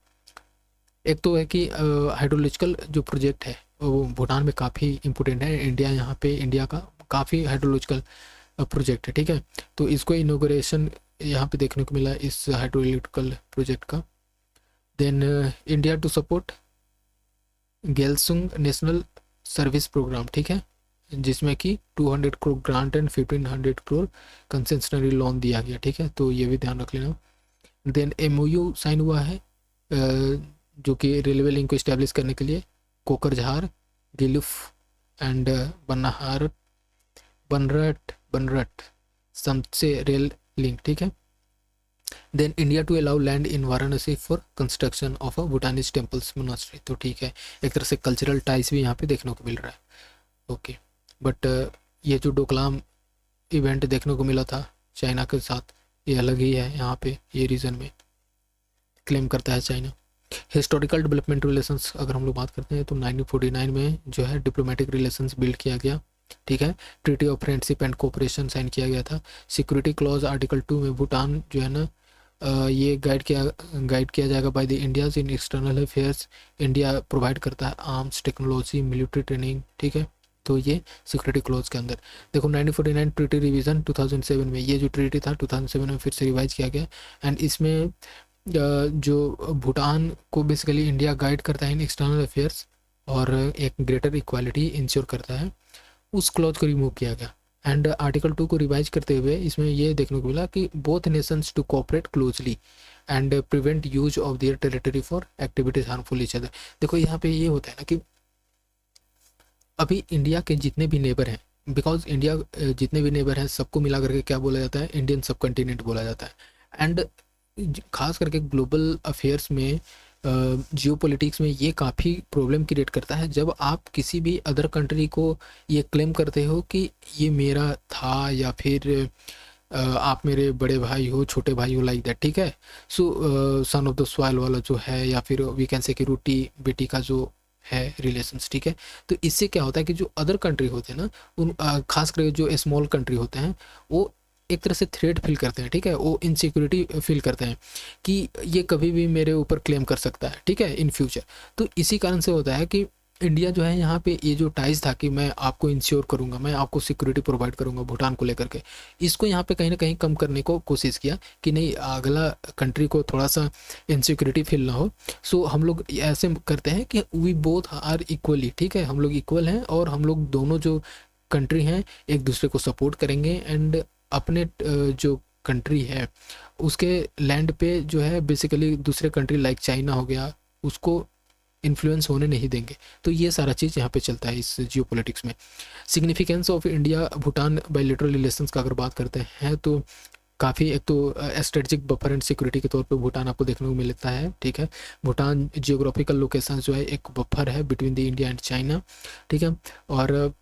एक तो है कि हाइड्रोलॉजिकल जो प्रोजेक्ट है वो भूटान में काफ़ी इंपॉर्टेंट है। इंडिया यहाँ पे इंडिया का काफ़ी हाइड्रोलॉजिकल प्रोजेक्ट है, ठीक है। तो इसको इनोग्रेशन यहाँ पे देखने को मिला इस हाइड्रोलॉजिकल प्रोजेक्ट का। Then India to support Gyalsung national service programme, ठीक है, जिसमें कि 200 crore grant and 1500 crore concessionary loan दिया गया, ठीक है, तो ये भी ध्यान रख लेना। देन एमओयू साइन हुआ है जो कि रेलवे लिंक को इस्टेब्लिश करने के लिए Kokrajhar Gelephu and Banarhat Samtse rail link, ठीक है। Then India to allow land in Varanasi for construction of a Bhutanese temples monastery, तो ठीक है, एक तरह से कल्चरल टाइज भी यहाँ पे देखने को मिल रहा है। ओके, बट ये जो डोकलाम इवेंट देखने को मिला था चाइना के साथ, ये अलग ही है, यहाँ पे ये रीजन में क्लेम करता है चाइना। हिस्टोरिकल डेवलपमेंट रिलेशंस अगर हम लोग बात करते हैं तो 1949 में जो है डिप्लोमेटिक रिलेशंस बिल्ड किया गया, ठीक है। Treaty of friendship and cooperation sign किया गया था। सिक्योरिटी क्लॉज आर्टिकल 2 में भूटान जो है ना ये गाइड किया जाएगा by the India's in external affairs. India provide करता है आर्म्स, टेक्नोलॉजी, मिलिट्री ट्रेनिंग, ठीक है। तो ये सिक्योरिटी क्लॉज के अंदर देखो 1949 ट्रीटी रिवीजन 2007 में, ये जो ट्रीटी था 2007 में फिर से रिवाइज किया गया। एंड इसमें जो भूटान को बेसिकली इंडिया गाइड करता है इन एक्सटर्नल अफेयर्स और एक ग्रेटर इक्वालिटी इंश्योर करता है, उस क्लॉज को रिमूव किया गया। एंड आर्टिकल 2 को रिवाइज करते हुए इसमें ये देखने को मिला कि both nations to cooperate closely and prevent use of their territory for activities harmful each other. देखो यहाँ पे ये होता है ना कि अभी इंडिया के जितने भी नेबर हैं, बिकॉज इंडिया जितने भी नेबर हैं सबको मिला करके क्या बोला जाता है, इंडियन सब कंटिनेंट बोला जाता है। एंड खास करके ग्लोबल अफेयर्स में जियो पॉलिटिक्स में ये काफ़ी प्रॉब्लम क्रिएट करता है जब आप किसी भी अदर कंट्री को ये क्लेम करते हो कि ये मेरा था, या फिर आप मेरे बड़े भाई हो, छोटे भाई हो, लाइक दैट, ठीक है। सो सन ऑफ द सॉइल वाला जो है, या फिर वी कैन से कि रोटी बेटी का जो है रिलेशंस, ठीक है। तो इससे क्या होता है कि जो अदर कंट्री होते हैं ना उन खास करके जो स्मॉल कंट्री होते हैं वो एक तरह से थ्रेट फील करते हैं, ठीक है, वो इनसिक्योरिटी फील करते हैं कि ये कभी भी मेरे ऊपर क्लेम कर सकता है, ठीक है, इन फ्यूचर। तो इसी कारण से होता है कि इंडिया जो है यहाँ पे ये जो टाइज था कि मैं आपको इंश्योर करूँगा, मैं आपको सिक्योरिटी प्रोवाइड करूँगा भूटान को लेकर के, इसको यहाँ पे कहीं ना कहीं कम करने को कोशिश किया कि नहीं अगला कंट्री को थोड़ा सा इनसिक्योरिटी फील ना हो। सो हम लोग ऐसे करते हैं कि वी बोथ आर इक्वली, ठीक है, हम लोग इक्वल हैं और हम लोग दोनों जो कंट्री हैं एक दूसरे को सपोर्ट करेंगे एंड अपने जो कंट्री है उसके लैंड पे जो है बेसिकली दूसरे कंट्री लाइक चाइना हो गया उसको इन्फ्लुएंस होने नहीं देंगे। तो ये सारा चीज़ यहाँ पे चलता है इस जियो पॉलिटिक्स में। Significance of India Bhutan bilateral relations का अगर बात करते हैं तो काफ़ी, एक तो स्ट्रेटजिक बफर एंड सिक्योरिटी के तौर पे भूटान आपको देखने को मिलता है, ठीक है। भूटान जियोग्राफिकल लोकेशन जो है एक बफर है between the India and China, ठीक है। और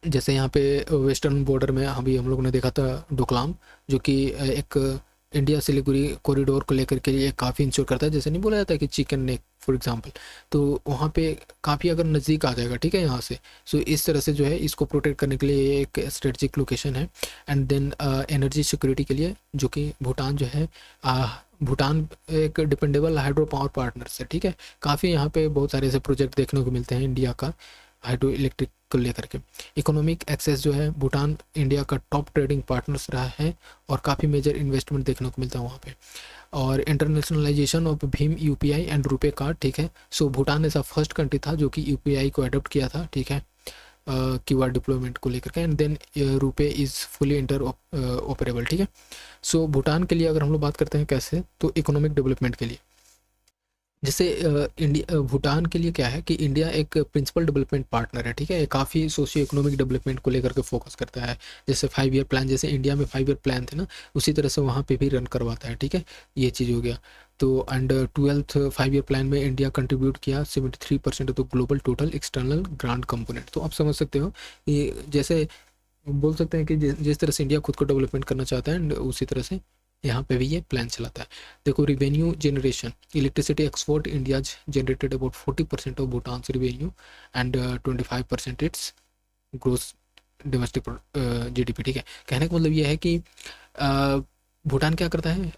जैसे यहाँ पे वेस्टर्न बॉर्डर में अभी हम लोगों ने देखा था डोकलाम, जो कि एक इंडिया सिलीगुड़ी कॉरिडोर को लेकर के लिए काफ़ी इंश्योर करता है। जैसे नहीं बोला जाता है कि चिकन नेक फॉर एग्जांपल, तो वहाँ पे काफ़ी अगर नज़दीक आ जाएगा, ठीक है, यहाँ से। सो इस तरह से जो है इसको प्रोटेक्ट करने के लिए ये एक स्ट्रेटजिक लोकेशन है। एंड देन एनर्जी सिक्योरिटी के लिए जो कि भूटान जो है भूटान एक डिपेंडेबल हाइड्रो पावर पार्टनर है, ठीक है। काफ़ी यहाँ पे बहुत सारे ऐसे प्रोजेक्ट देखने को मिलते हैं इंडिया का हाइड्रो इलेक्ट्रिक को लेकर के। इकोनॉमिक एक्सेस जो है भूटान इंडिया का टॉप ट्रेडिंग पार्टनर्स रहा है और काफ़ी मेजर इन्वेस्टमेंट देखने को मिलता है वहाँ पे। और internationalisation of Bhim UPI and RuPay card, ठीक है। सो भूटान ऐसा फर्स्ट कंट्री था जो कि यूपीआई को अडोप्ट किया था, ठीक है, क्यूआर डिप्लॉयमेंट को लेकर के। And then RuPay is fully interoperable, ठीक है। सो भूटान के लिए अगर हम लोग बात करते हैं कैसे, तो इकोनॉमिक डेवलपमेंट के लिए जैसे इंडिया भूटान के लिए क्या है कि इंडिया एक प्रिंसिपल डेवलपमेंट पार्टनर है, ठीक है, काफ़ी सोशियो इकोनॉमिक डेवलपमेंट को लेकर के फोकस करता है। जैसे 5 ईयर प्लान, जैसे इंडिया में 5 ईयर प्लान थे ना, उसी तरह से वहाँ पे भी रन करवाता है, ठीक है, ये चीज़ हो गया। तो एंड 12th 5 ईयर प्लान में इंडिया कंट्रीब्यूट किया 73% of the global total external grant component. तो आप समझ सकते हो ये जैसे बोल सकते हैं कि जिस तरह से इंडिया खुद को डेवलपमेंट करना चाहता है एंड उसी तरह से यहाँ पे भी ये प्लान चलाता है। देखो revenue generation, electricity export India generated about 40% of Bhutan revenue and 25% its gross domestic GDP. ठीक है, कहने का मतलब ये है कि भूटान क्या करता है,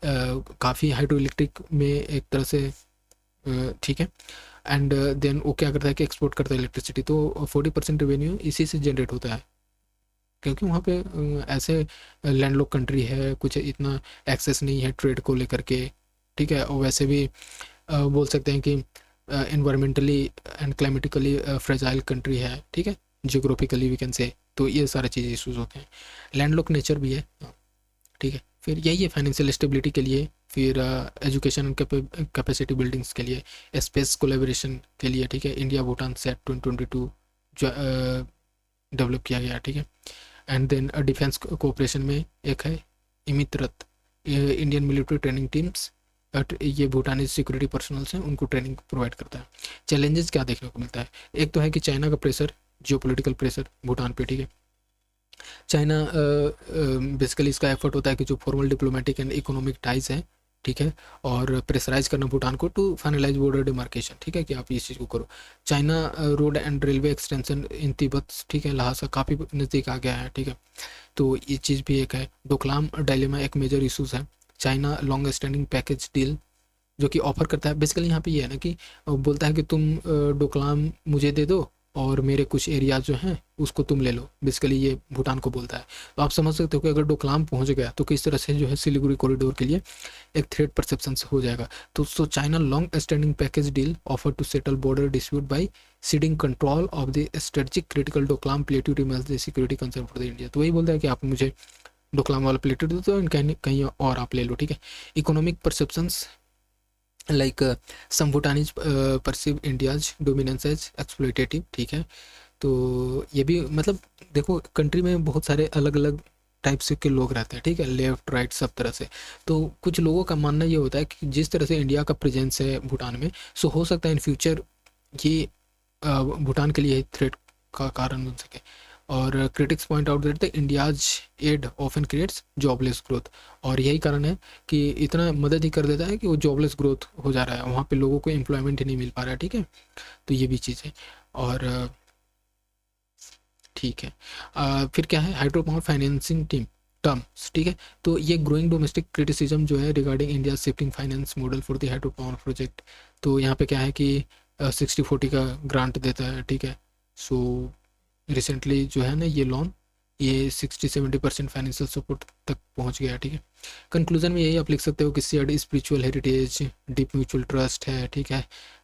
काफ़ी हाइड्रो इलेक्ट्रिक में एक तरह से, ठीक है, एंड देन वो क्या करता है कि एक्सपोर्ट करता है इलेक्ट्रिसिटी, तो 40% रेवेन्यू इसी से जनरेट होता है, क्योंकि वहाँ पे ऐसे लैंडलॉक कंट्री है, कुछ इतना एक्सेस नहीं है ट्रेड को लेकर के। ठीक है, और वैसे भी बोल सकते हैं कि environmentally and climatically fragile country है। ठीक है, जियोग्राफिकली वी कैन से, तो ये सारे चीज़ इशूज़ होते हैं, लैंडलॉक नेचर भी है। ठीक है, फिर यही है फाइनेंशियल स्टेबिलिटी के लिए, फिर एजुकेशन कैपेसिटी बिल्डिंग्स के लिए, स्पेस कोलेबोरेशन के लिए। ठीक है, इंडिया भूटान सेट 2022 जो डेवलप किया गया। ठीक है, एंड देन डिफेंस कोऑपरेशन में एक है इमित्रत, इंडियन मिलिट्री ट्रेनिंग टीम्स, ये भूटानी सिक्योरिटी पर्सनल्स हैं, उनको ट्रेनिंग प्रोवाइड करता है। चैलेंजेस क्या देखने को मिलता है, एक तो है कि चाइना का प्रेशर, जियोपॉलिटिकल प्रेशर भूटान पे। ठीक है, चाइना बेसिकली इसका एफर्ट होता है कि जो formal diplomatic and economic ties हैं, ठीक है, और प्रेशराइज करना भूटान को टू फाइनलाइज बॉर्डर डिमार्केशन। ठीक है, कि आप इस चीज़ को करो। China road and railway extension in Tibet, ठीक है, लहासा काफ़ी नज़दीक आ गया है। ठीक है, तो ये चीज़ भी एक है। डोकलाम डायलेमा एक मेजर इशूज़ है। China long standing package deal जो कि ऑफर करता है, बेसिकली यहाँ पे ये है ना कि बोलता है कि तुम डोकलाम मुझे दे दो और मेरे कुछ एरियाज जो हैं उसको तुम ले लो, बेसिकली ये भूटान को बोलता है। तो आप समझ सकते हो कि अगर डोकलाम पहुँच गया तो किस तरह से जो है सिलीगुड़ी कॉरिडोर के लिए एक थ्रेट परसेप्शन हो जाएगा। तो so China long standing package deal offer to settle border dispute by ceding control of the strategic critical Doklam plateau remains the security concern for the India. तो वही बोलता है कि आप मुझे डोकलाम वाला प्लेट्यू दे दो, कहीं कहीं और आप ले लो। ठीक है, economic perceptions like some Bhutanese perceive India's dominance as exploitative. ठीक है, तो ये भी मतलब देखो कंट्री में बहुत सारे अलग अलग टाइप्स के लोग रहते हैं। ठीक है, लेफ्ट राइट सब तरह से। तो कुछ लोगों का मानना ये होता है कि जिस तरह से इंडिया का प्रेजेंस है भूटान में, सो हो सकता है इन फ्यूचर ये भूटान के लिए थ्रेट का कारण बन सके। और critics point out that the India's aid often creates jobless growth, और यही कारण है कि इतना मदद ही कर देता है कि वो जॉबलेस ग्रोथ हो जा रहा है, वहाँ पे लोगों को एम्प्लॉयमेंट ही नहीं मिल पा रहा है। ठीक है, तो ये भी चीज़ है। और ठीक है, फिर क्या है, hydro power financing team terms. ठीक है, तो ये ग्रोइंग डोमेस्टिक क्रिटिसिज्म जो है regarding India shifting finance model for the hydro power project. तो यहाँ पे क्या है कि 60-40 का ग्रांट देता है। ठीक है, सो रिसेंटली जो है ना ये लोन, ये 60-70% फाइनेंशियल सपोर्ट तक पहुंच गया। ठीक है, कंक्लूजन में यही आप लिख सकते हो कि shared spiritual heritage, deep mutual trust है। ठीक है,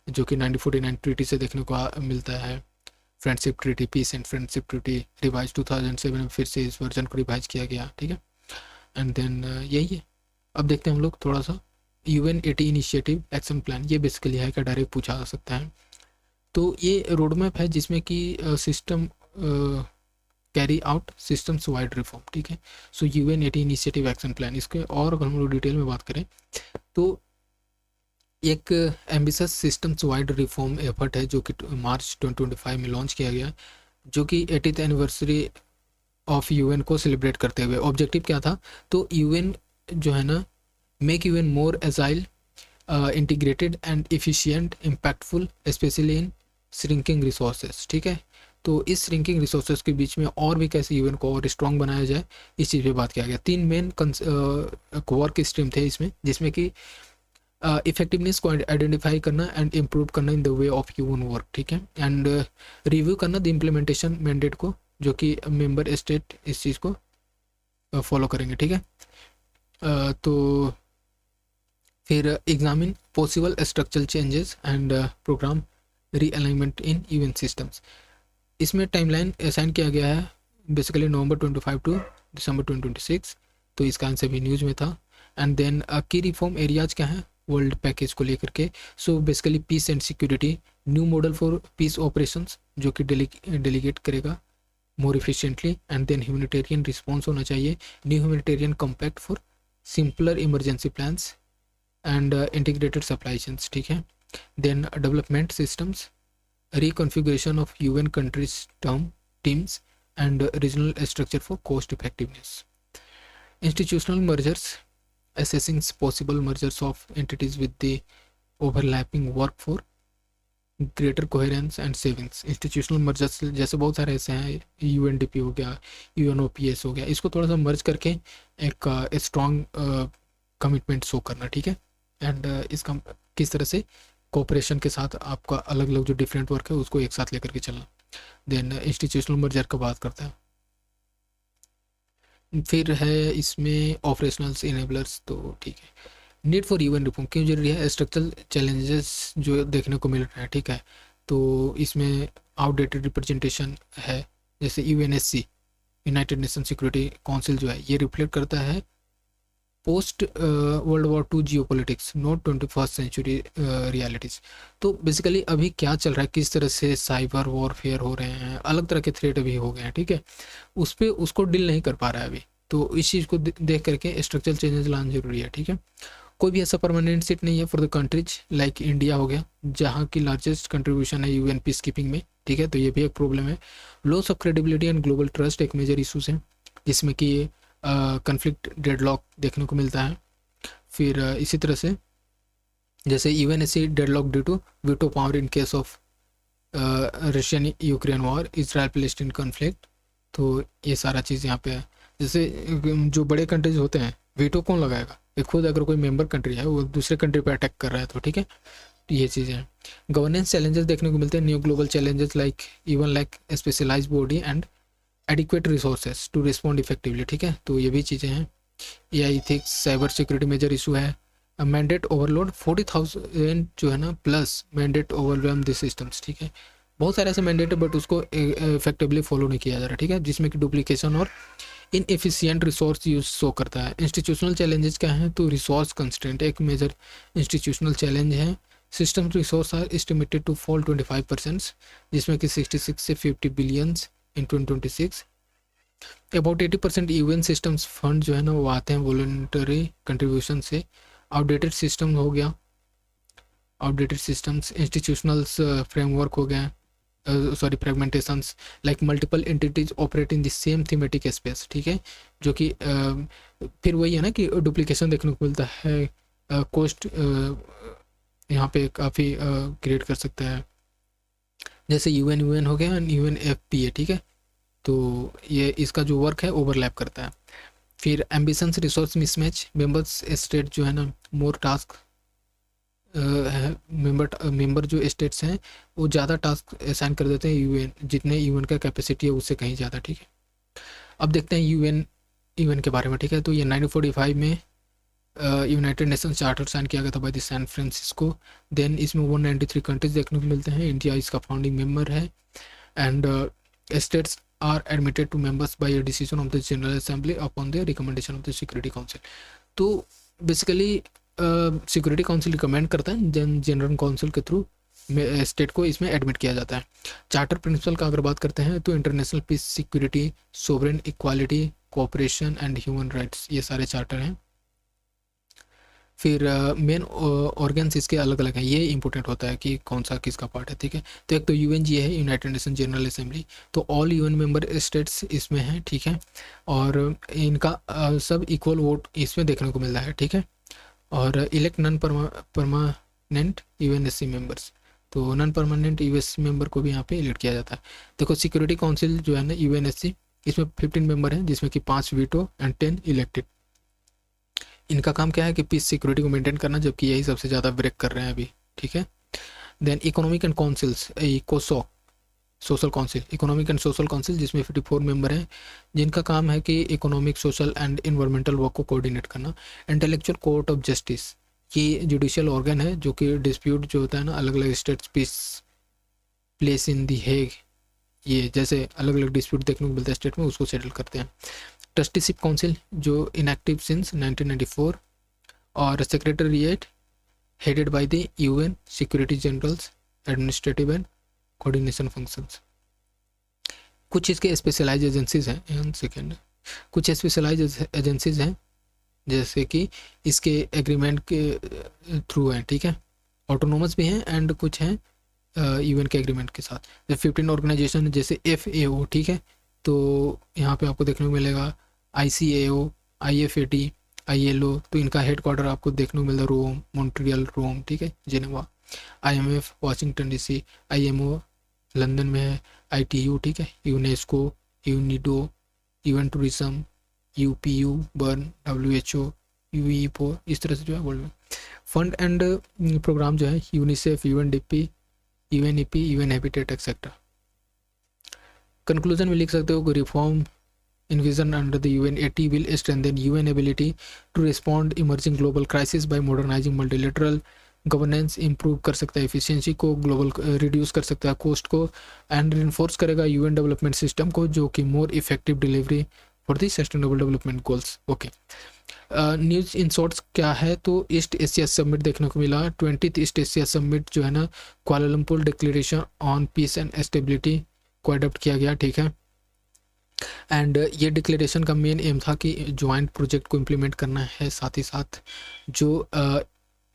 जो कि 1949 ट्रीटी से देखने को मिलता है। Friendship treaty, peace and friendship treaty revise 2007 में फिर से इस वर्जन को रिवाइज किया गया। ठीक है, एंड देन यही है। अब देखते हैं हम लोग थोड़ा सा UN80 इनिशिएटिव एक्शन प्लान, ये बेसिकली है क्या, डायरेक्ट पूछा जा सकता है। तो ये रोड मैप है जिसमें कि system carry out systems wide reform. ठीक है, सो UN80 इनिशिएटिव एक्शन प्लान, इसके और अगर हम लोग डिटेल में बात करें तो एक ambitious systems wide reform effort है जो कि मार्च 2025 में लॉन्च किया गया, जो कि 80th एनिवर्सरी ऑफ UN को सेलिब्रेट करते हुए। ऑब्जेक्टिव क्या था, तो UN जो है ना, make UN more agile, integrated and efficient, impactful, specially in shrinking resources. ठीक है, तो इस श्रिंकिंग रिसोर्सेज के बीच में और भी कैसे UN को और स्ट्रॉन्ग बनाया जाए, इस चीज़ पे बात किया गया। 3 मेन वर्क स्ट्रीम थे इसमें, जिसमें कि इफेक्टिवनेस को आइडेंटिफाई करना एंड इम्प्रूव करना in the way of UN work. ठीक है, एंड रिव्यू करना द इम्प्लीमेंटेशन मैंडेट को, जो कि मेंबर स्टेट इस चीज़ को फॉलो करेंगे। ठीक है, तो फिर examine possible structural changes and program realignment in UN systems. इसमें टाइमलाइन असाइन किया गया है बेसिकली नवंबर 25 टू दिसंबर 2026, तो इसका आंसर भी न्यूज़ में था। And then key reform areas क्या है वर्ल्ड पैकेज को लेकर के, so basically peace and security, new model for peace operations जो कि डेलीगेट करेगा more efficiently. And then humanitarian response होना चाहिए, new humanitarian compact for simpler emergency plans and integrated supply chains. ठीक है, then development systems, reconfiguration of UN countries term teams and regional structure for cost effectiveness, institutional mergers, assessing possible mergers of entities with the overlapping work for greater coherence and savings. Institutional mergers जैसे बहुत सारे ऐसे हैं, UNDP हो गया, UNOPS हो गया, इसको थोड़ा सा मर्ज करके एक स्ट्रॉन्ग कमिटमेंट शो करना, ठीक है। एंड इसका किस तरह से कोऑपरेशन के साथ आपका अलग अलग जो डिफरेंट वर्क है उसको एक साथ लेकर के चलना। देन इंस्टीट्यूशनल मर्जर का बात करता है। फिर है इसमें ऑपरेशनल्स इनेबलर्स, तो ठीक है। नीड फॉर यूएन रिफॉर्म क्यों जरूरी है? स्ट्रक्चरल चैलेंजेस जो देखने को मिल रहे हैं, ठीक है। तो इसमें आउटडेटेड रिप्रेजेंटेशन है, जैसे UNSC, united nation security council जो है, ये रिफ्लेक्ट करता है post world war two geopolitics, not 21st century realities. तो बेसिकली अभी क्या चल रहा है, किस तरह से साइबर वॉरफेयर हो रहे हैं, अलग तरह के थ्रेट अभी हो गए हैं, ठीक है। उस पर उसको डील नहीं कर पा रहा है अभी, तो इस चीज़ को देख करके स्ट्रक्चरल चेंजेस लाना जरूरी है, ठीक है। कोई भी ऐसा परमानेंट सीट नहीं है for the countries like India हो गया, जहाँ की लार्जेस्ट कंट्रीब्यूशन है यूएन पीस कीपिंग में, ठीक है। तो ये भी एक प्रॉब्लम है। Loss of credibility and global trust एक मेजर इशूज़ हैं, जिसमें कि कन्फ्लिक्ट डेडलॉक देखने को मिलता है। फिर इसी तरह से जैसे UNSC deadlock due to veto power in case of Russian Ukraine war, Israel Palestine conflict. तो ये सारा चीज़ यहाँ पे है। जैसे जो बड़े कंट्रीज होते हैं, वीटो कौन लगाएगा? ये खुद अगर कोई मेंबर कंट्री है वो दूसरे कंट्री पे अटैक कर रहा है तो, ठीक है। तो ये चीज़ें हैं। गवर्नेंस चैलेंजेस देखने को मिलते हैं, new global challenges like even like specialize body and adequate resources to respond effectively, ठीक है। तो ये भी चीज़ें हैं। AI ethics, cyber security major issue है। मैंडेट ओवरलोड 40,000 जो है ना plus mandate overwhelm the systems, ठीक है। बहुत सारे ऐसे मैंडेट है बट उसको इफेक्टिवली फॉलो नहीं किया जा रहा, ठीक है, जिसमें कि डुप्लीकेशन और इनएफिशिएंट रिसोर्स यूज शो करता है। इंस्टीट्यूशनल चैलेंजेस क्या हैं? तो रिसोर्स कंस्ट्रेंट एक मेजर इंस्टीट्यूशनल चैलेंज है। System resources are estimated to fall 25%, जिसमें कि 66 से 50 billions in 2026। About 80% UN systems fund जो है ना वो आते हैं वॉलंटरी कंट्रीब्यूशन से। आउटडेटेड सिस्टम हो गया, आउटडेटेड सिस्टम्स, इंस्टीट्यूशनल फ्रेमवर्क हो गया, sorry fragmentations like multiple entities operate in the same thematic space, ठीक है। जो कि फिर वही है ना कि डुप्लीकेशन देखने को मिलता है, कॉस्ट यहाँ पे काफ़ी क्रिएट कर सकता है। जैसे यूएन हो गया, यूएनएफपीए, ठीक है। तो ये इसका जो वर्क है ओवरलैप करता है। फिर ambitions resource mismatch, members state जो है ना मोर टास्क है, मेंबर जो स्टेट्स हैं वो ज़्यादा टास्क असाइन कर देते हैं यूएन, जितने यूएन का कैपेसिटी है उससे कहीं ज़्यादा, ठीक है। अब देखते हैं यूएन के बारे में, ठीक है। तो ये 1945 में यूनाइटेड नेशन चार्टर साइन किया गया था by the San Francisco. Then इसमें 193 कंट्रीज देखने को मिलते हैं, इंडिया इसका फाउंडिंग मेंबर है। And states are admitted to members by a decision of the general assembly upon the recommendation of the security council. तो बेसिकली सिक्योरिटी काउंसिल रिकमेंड करता है, जनरल काउंसिल के थ्रू स्टेट को इसमें admit किया जाता है। चार्टर प्रिंसिपल का अगर बात करते हैं तो international peace, security, sovereign, equality, cooperation and human rights, ये सारे चार्टर हैं। फिर मेन ऑर्गन्स इसके अलग अलग हैं, ये इंपॉर्टेंट होता है कि कौन सा किसका पार्ट है, ठीक है। तो एक तो यूएनजी है, यूनाइटेड नेशन जनरल असेंबली, तो ऑल यूएन मेंबर स्टेट्स इसमें हैं, ठीक है। और इनका सब इक्वल वोट इसमें देखने को मिल रहा है, ठीक है। और elect non permanent UNSC members, तो नॉन परमानेंट यूएससी मेंबर को भी यहाँ पे इलेक्ट किया जाता है। देखो सिक्योरिटी काउंसिल जो है ना यूएनएससी, इसमें 15 मेंबर हैं, जिसमें कि 5 वीटो एंड 10 इलेक्टेड। इनका काम क्या है कि पीस सिक्योरिटी को मेंटेन करना, जबकि यही सबसे ज़्यादा ब्रेक कर रहे हैं अभी, ठीक है। देन इकोनॉमिक एंड काउंसिल्स, इकोसॉक social council, economic and social council, जिसमें 54 मेंबर हैं, जिनका काम है कि economic, social and environmental work को कोऑर्डिनेट करना। इंटेलेक्चुअल कोर्ट ऑफ जस्टिस, ये जुडिशियल ऑर्गन है जो कि डिस्प्यूट जो होता है ना अलग अलग states peace place in the Hague, ये जैसे अलग अलग डिस्प्यूट देखने को मिलता है स्टेट में, उसको सेटल करते हैं। ट्रस्टीशिप काउंसिल जो इनएक्टिव सिंस 1994, और secretariat headed by the UN security generals, administrative and coordination functions. कुछ इसके स्पेशलाइज एजेंसीज हैं, सेकेंड कुछ स्पेशलाइज एजेंसीज हैं जैसे कि इसके एग्रीमेंट के थ्रू हैं, ठीक है। ऑटोनोमस भी हैं एंड कुछ हैं यूएन के एग्रीमेंट के साथ। जब 15 ऑर्गेनाइजेशन जैसे FAO, ठीक है, तो यहाँ पे आपको देखने को मिलेगा ICAO, IFAT, ILO, तो इनका हेडक्वार्टर आपको देखने को मिलता है रोम, मॉन्ट्रियल, रोम, ठीक है, Geneva. IMF Washington DC, IMO London में है, ITU, ठीक है, UNESCO, UNIDO, UN tourism, UPU burn, WHO, UEPO, इस तरह से जो है वर्ल्ड में फंड एंड प्रोग्राम जो है UNICEF, UNDP, UNEP, UN habitat etcetera. Conclusion में लिख सकते हो कि reform envisioned under the UN80 will strengthen UN ability to respond emerging global crisis by modernizing multilateral governance improve कर सकता है एफिशिएंसी को, ग्लोबल रिड्यूस कर सकता है कॉस्ट को, एंड रिनफोर्स करेगा UN डेवलपमेंट सिस्टम को, जो कि more effective delivery for the sustainable development goals. Okay, news in shorts क्या है, तो ईस्ट एशिया समिट देखने को मिला। 20th ईस्ट एशिया समिट जो है ना, Kuala Lumpur declaration on peace and stability को अडॉप्ट किया गया, ठीक है। एंड ये डिक्लेरेशन का मेन एम था कि ज्वाइंट प्रोजेक्ट को इम्प्लीमेंट करना है, साथ ही साथ जो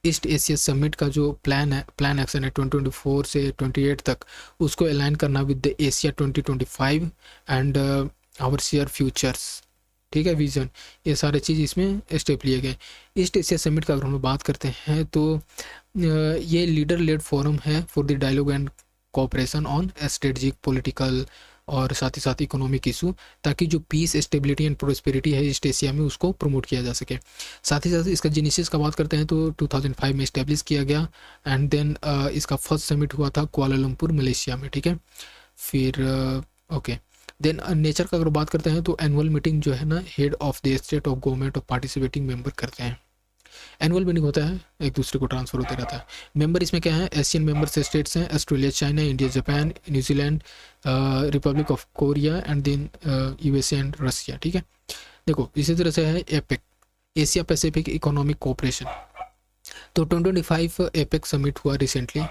ईस्ट एशिया समिट का जो प्लान एक्शन है 2024 से 28 तक, उसको अलाइन करना with the Asia 2025 and our share futures, ठीक है, विजन, ये सारे चीज़ इसमें स्टेप लिए गए। ईस्ट एशिया समिट का अगर हम लोग बात करते हैं तो ये लीडर लेड फोरम है for the dialogue and cooperation on strategic political और साथ ही साथ इकोनॉमिक इशू, ताकि जो पीस, स्टेबिलिटी एंड प्रोस्पेरिटी है ईस्ट एशिया में, उसको प्रमोट किया जा सके। साथ ही साथ इसका जेनेसिस का बात करते हैं तो 2005 में इस्टेब्लिश किया गया, एंड देन इसका फर्स्ट समिट हुआ था कुआलालंपुर मलेशिया में, ठीक है। फिर ओके, देन नेचर का अगर बात करते हैं तो एनुअल मीटिंग जो है ना, head of the state of government और पार्टिसिपेटिंग मेंबर करते हैं। एनुअल मीटिंग होता है, एक दूसरे को ट्रांसफर होते रहता है। मेंबर इसमें क्या है, एशियन मेंबर स्टेट्स हैं, Australia, China, India, Japan, New Zealand, republic of Korea and then USA and Russia, ठीक है। देखो इसी तरह से है APEC, Asia Pacific economic cooperation. तो 2025 एपेक समिट हुआ रिसेंटली,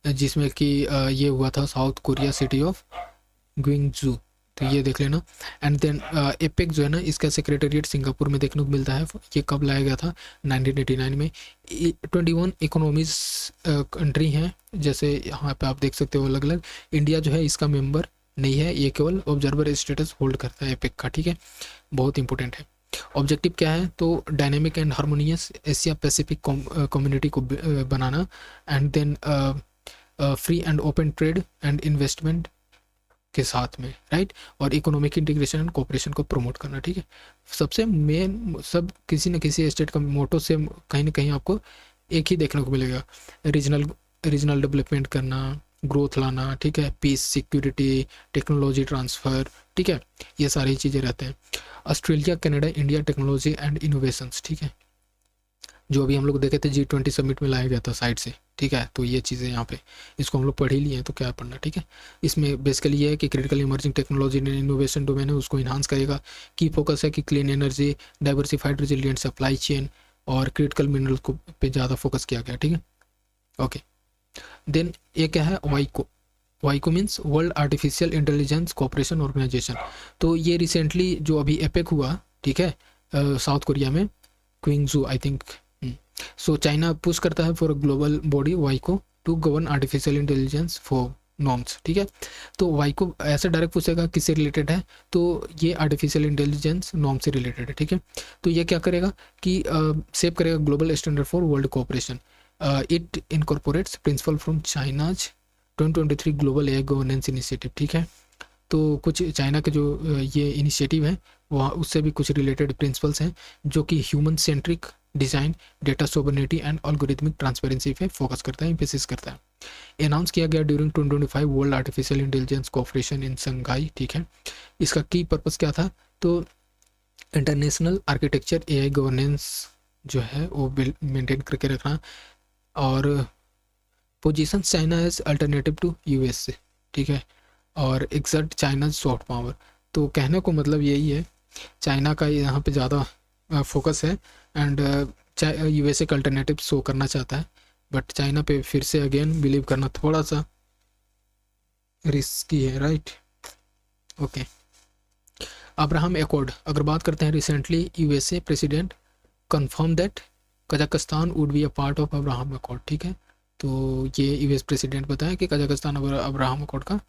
जिसमें कि ये हुआ था साउथ कोरिया सिटी ऑफ ग्विंगजू, तो ये देख लेना। एंड देन एपेक जो है ना, इसका सेक्रेटेरिएट सिंगापुर में देखने को मिलता है। ये कब लाया गया था, 1989 में। 21 इकोनॉमीज कंट्री हैं, जैसे यहाँ पे आप देख सकते हो अलग अलग। इंडिया जो है इसका मेंबर नहीं है, ये केवल ऑब्जर्वर स्टेटस होल्ड करता है एपेक का, ठीक है, बहुत इंपॉर्टेंट है। ऑब्जेक्टिव क्या है, तो dynamic and harmonious Asia Pacific community को बनाना, and then free and open trade and investment के साथ में, राइट, और इकोनॉमिक इंटीग्रेशन एंड कोऑपरेशन को प्रमोट करना, ठीक है। सबसे मेन, सब किसी न किसी स्टेट का मोटो से कहीं ना कहीं आपको एक ही देखने को मिलेगा, रीजनल डेवलपमेंट करना, ग्रोथ लाना, ठीक है, पीस, सिक्योरिटी, टेक्नोलॉजी ट्रांसफ़र, ठीक है, ये सारी चीज़ें रहते हैं। Australia, Canada, India, technology and innovations, ठीक है, जो अभी हम लोग देखे थे G20 समिट में लाया गया था साइड से, ठीक है। तो ये चीज़ें यहाँ पे, इसको हम लोग पढ़ ही लिए हैं, तो क्या पढ़ना, ठीक है। इसमें बेसिकली ये है कि क्रिटिकल इमर्जिंग टेक्नोलॉजी ने इनोवेशन डोमेन है उसको इन्हांस करेगा। की फोकस है कि clean energy, diversified resilient supply chain और क्रिटिकल मिनरल को पे ज़्यादा फोकस किया गया, ठीक है। ओके, देन ये क्या है, वाइको means world artificial intelligence cooperation organization. तो ये रिसेंटली जो अभी एपेक हुआ, ठीक है, साउथ कोरिया में, Gyeongju I think. So China push करता है फॉर ग्लोबल बॉडी वाइको to govern artificial intelligence for norms, ठीक है। तो वाइको ऐसे डायरेक्ट पूछेगा किससे रिलेटेड है, तो ये आर्टिफिशियल इंटेलिजेंस नॉर्म से रिलेटेड है, ठीक है। तो ये क्या करेगा कि सेव करेगा global standard for world cooperation. It incorporates principle from China's 2023 global AI governance initiative, ठीक है। तो कुछ चाइना के जो ये इनिशिएटिव है, वहाँ उससे भी कुछ रिलेटेड प्रिंसिपल्स हैं, जो कि human centric design, data sovereignty and algorithmic transparency पे फोकस करता है, एम्फेसिस करता है। अनाउंस किया गया during 2025 world artificial intelligence cooperation in Shanghai, ठीक है। इसका की पर्पस क्या था, तो इंटरनेशनल आर्किटेक्चर एआई गवर्नेंस जो है वो मेंटेन करके रखना, और position China as alternative to US, ठीक है, और एक्सर्ट चाइना सॉफ्ट पावर। तो कहने को मतलब यही है, चाइना का यहाँ पे ज़्यादा फोकस है, एंड USA का अल्टरनेटिव शो करना चाहता है, बट चाइना पे फिर से अगेन बिलीव करना थोड़ा सा रिस्की है, राइट। ओके, अब्राहम एकॉर्ड अगर बात करते हैं, recently USA president confirm that Kazakhstan would be a part of Abraham accord, ठीक है। तो ये US प्रेसिडेंट बताया कि कजाकिस्तान अब्राहम एकॉर्ड का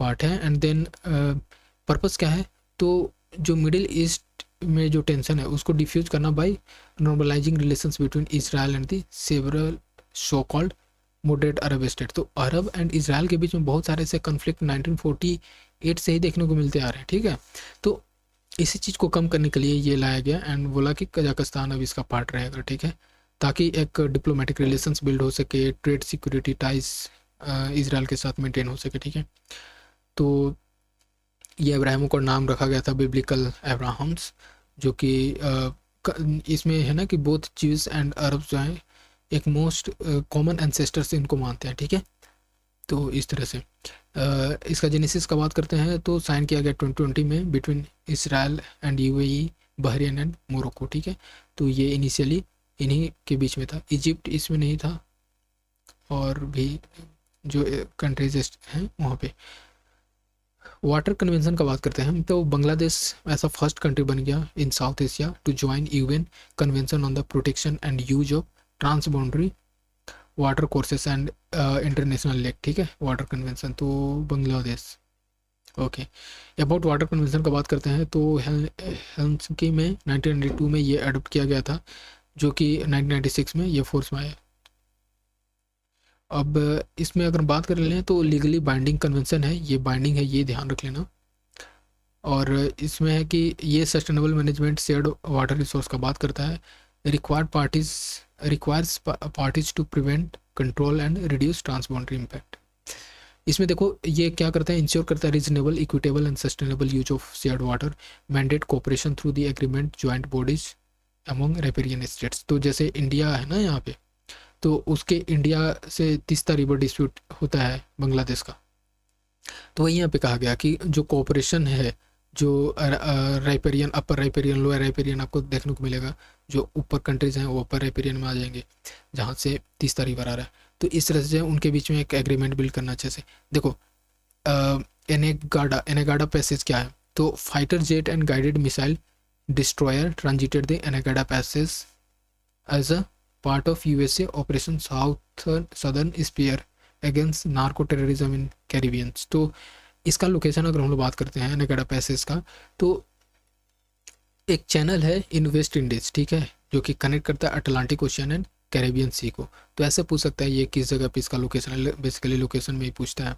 पार्ट है। एंड देन पर्पस क्या है, तो जो मिडिल ईस्ट में जो टेंशन है उसको डिफ्यूज करना by normalizing relations between Israel and the several so called moderate Arab state. तो अरब एंड इसराइल के बीच में बहुत सारे ऐसे कन्फ्लिक्ट 1948 से ही देखने को मिलते आ रहे हैं, ठीक है। तो इसी चीज़ को कम करने के लिए ये लाया गया एंड बोला कि कजाकिस्तान अब इसका पार्ट रहेगा, ठीक है, ताकि एक डिप्लोमेटिक रिलेशंस बिल्ड हो सके, ट्रेड सिक्योरिटी टाइज इसराइल के साथ मेंटेन हो सके, ठीक है। तो ये अब्राहम का नाम रखा गया था बिब्लिकल अब्राहम्स, जो कि इसमें है ना कि बोथ ज्यूज एंड अरब जो हैं एक मोस्ट कॉमन एंसेस्टर्स इनको मानते हैं, ठीक है। तो इस तरह से इसका जेनेसिस का बात करते हैं तो साइन किया गया 2020 में between Israel and UAE, Bahrain and Morocco, ठीक है। तो ये इनिशियली इन्हीं के बीच में था, इजिप्ट इसमें नहीं था और भी जो कंट्रीज हैं वहाँ पे। वाटर कन्वेंशन का बात करते हैं तो बांग्लादेश ऐसा फर्स्ट कंट्री बन गया in South Asia to join UN convention on the protection and use of transboundary water courses and international lake, ठीक है, वाटर कन्वेंशन। तो Bangladesh, okay. About water convention का बात करते हैं तो हेलसिंकी में 1992 में ये अडोप्ट किया गया था, जो कि 1996 में ये फोर्स में आया। अब इसमें अगर बात कर लें तो लीगली बाइंडिंग कन्वेंशन है, ये बाइंडिंग है, ये ध्यान रख लेना। और इसमें है कि ये sustainable management shared water resource का बात करता है, requires parties to prevent, control and reduce transboundary impact. इसमें देखो ये क्या करता है, इंश्योर करता है reasonable, equitable and sustainable use of shared water, mandate cooperation through the agreement joint bodies among riparian states. तो जैसे इंडिया है ना यहाँ पे, तो उसके इंडिया से तीस्ता रिवर डिस्प्यूट होता है बांग्लादेश का, तो वही यहाँ पे कहा गया कि जो कोऑपरेशन है, जो riparian, upper riparian, lower riparian आपको देखने को मिलेगा, जो ऊपर कंट्रीज हैं वो अपर राइपेरियन में आ जाएंगे जहाँ से तीस्ता रिवर आ रहा है। तो इस तरह से उनके बीच में एक एग्रीमेंट बिल्ड करना अच्छे से। देखो एनेगाडा पैसेज क्या है, तो fighter jet and guided missile destroyer transited the Anegada passage as a part of USA operation Southern Spear against narco terrorism in Caribbeans. तो इसका लोकेशन अगर हम लोग बात करते हैं एनेगाडा पैसेज का, तो एक चैनल है इन वेस्ट इंडीज, ठीक है, जो कि कनेक्ट करता है Atlantic ocean and Caribbean sea को। तो ऐसे पूछ सकता है ये किस जगह पे इसका लोकेशन है, बेसिकली लोकेशन में ही पूछता है।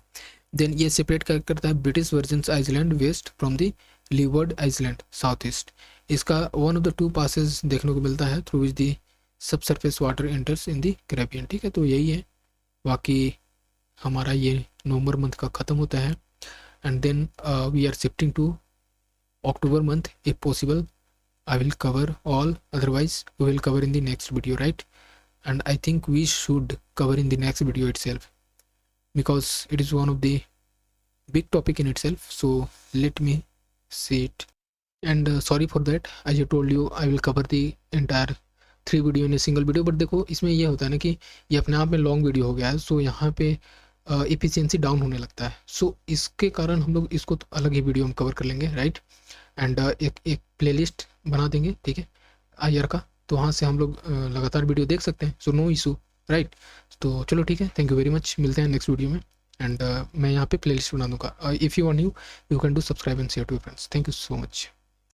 देन ये सेपरेट करता है British Virgin Island west from the Leeward Island south east. इसका one of the two passages देखने को मिलता है through which the subsurface water enters in the Caribbean, ठीक है। तो यही है, बाकी हमारा ये नवंबर मंथ का ख़त्म होता है and then we are shifting to October month if possible. I will cover all, otherwise we will cover in the next video, right? And I think we should cover in the next video itself because it is one of the big topic in itself, so let me see it. And sorry for that, as I told you I will cover the entire 3 video in a single video, but देखो इसमें ये होता है ना कि ये अपने आप में लॉन्ग वीडियो हो गया है, सो यहाँ पे एफिशिएंसी डाउन होने लगता है। सो इसके कारण हम लोग इसको तो अलग ही वीडियो हम कवर कर लेंगे, राइट। एंड एक प्लेलिस्ट बना देंगे, ठीक है, आईआर का, तो वहाँ से हम लोग लगातार वीडियो देख सकते हैं, सो नो इशू, राइट। तो चलो ठीक है, थैंक यू वेरी मच, मिलते हैं नेक्स्ट वीडियो में। एंड मैं यहाँ पे प्लेलिस्ट बना दूँगा। If you want new you can do subscribe and share to your friends. Thank you so much.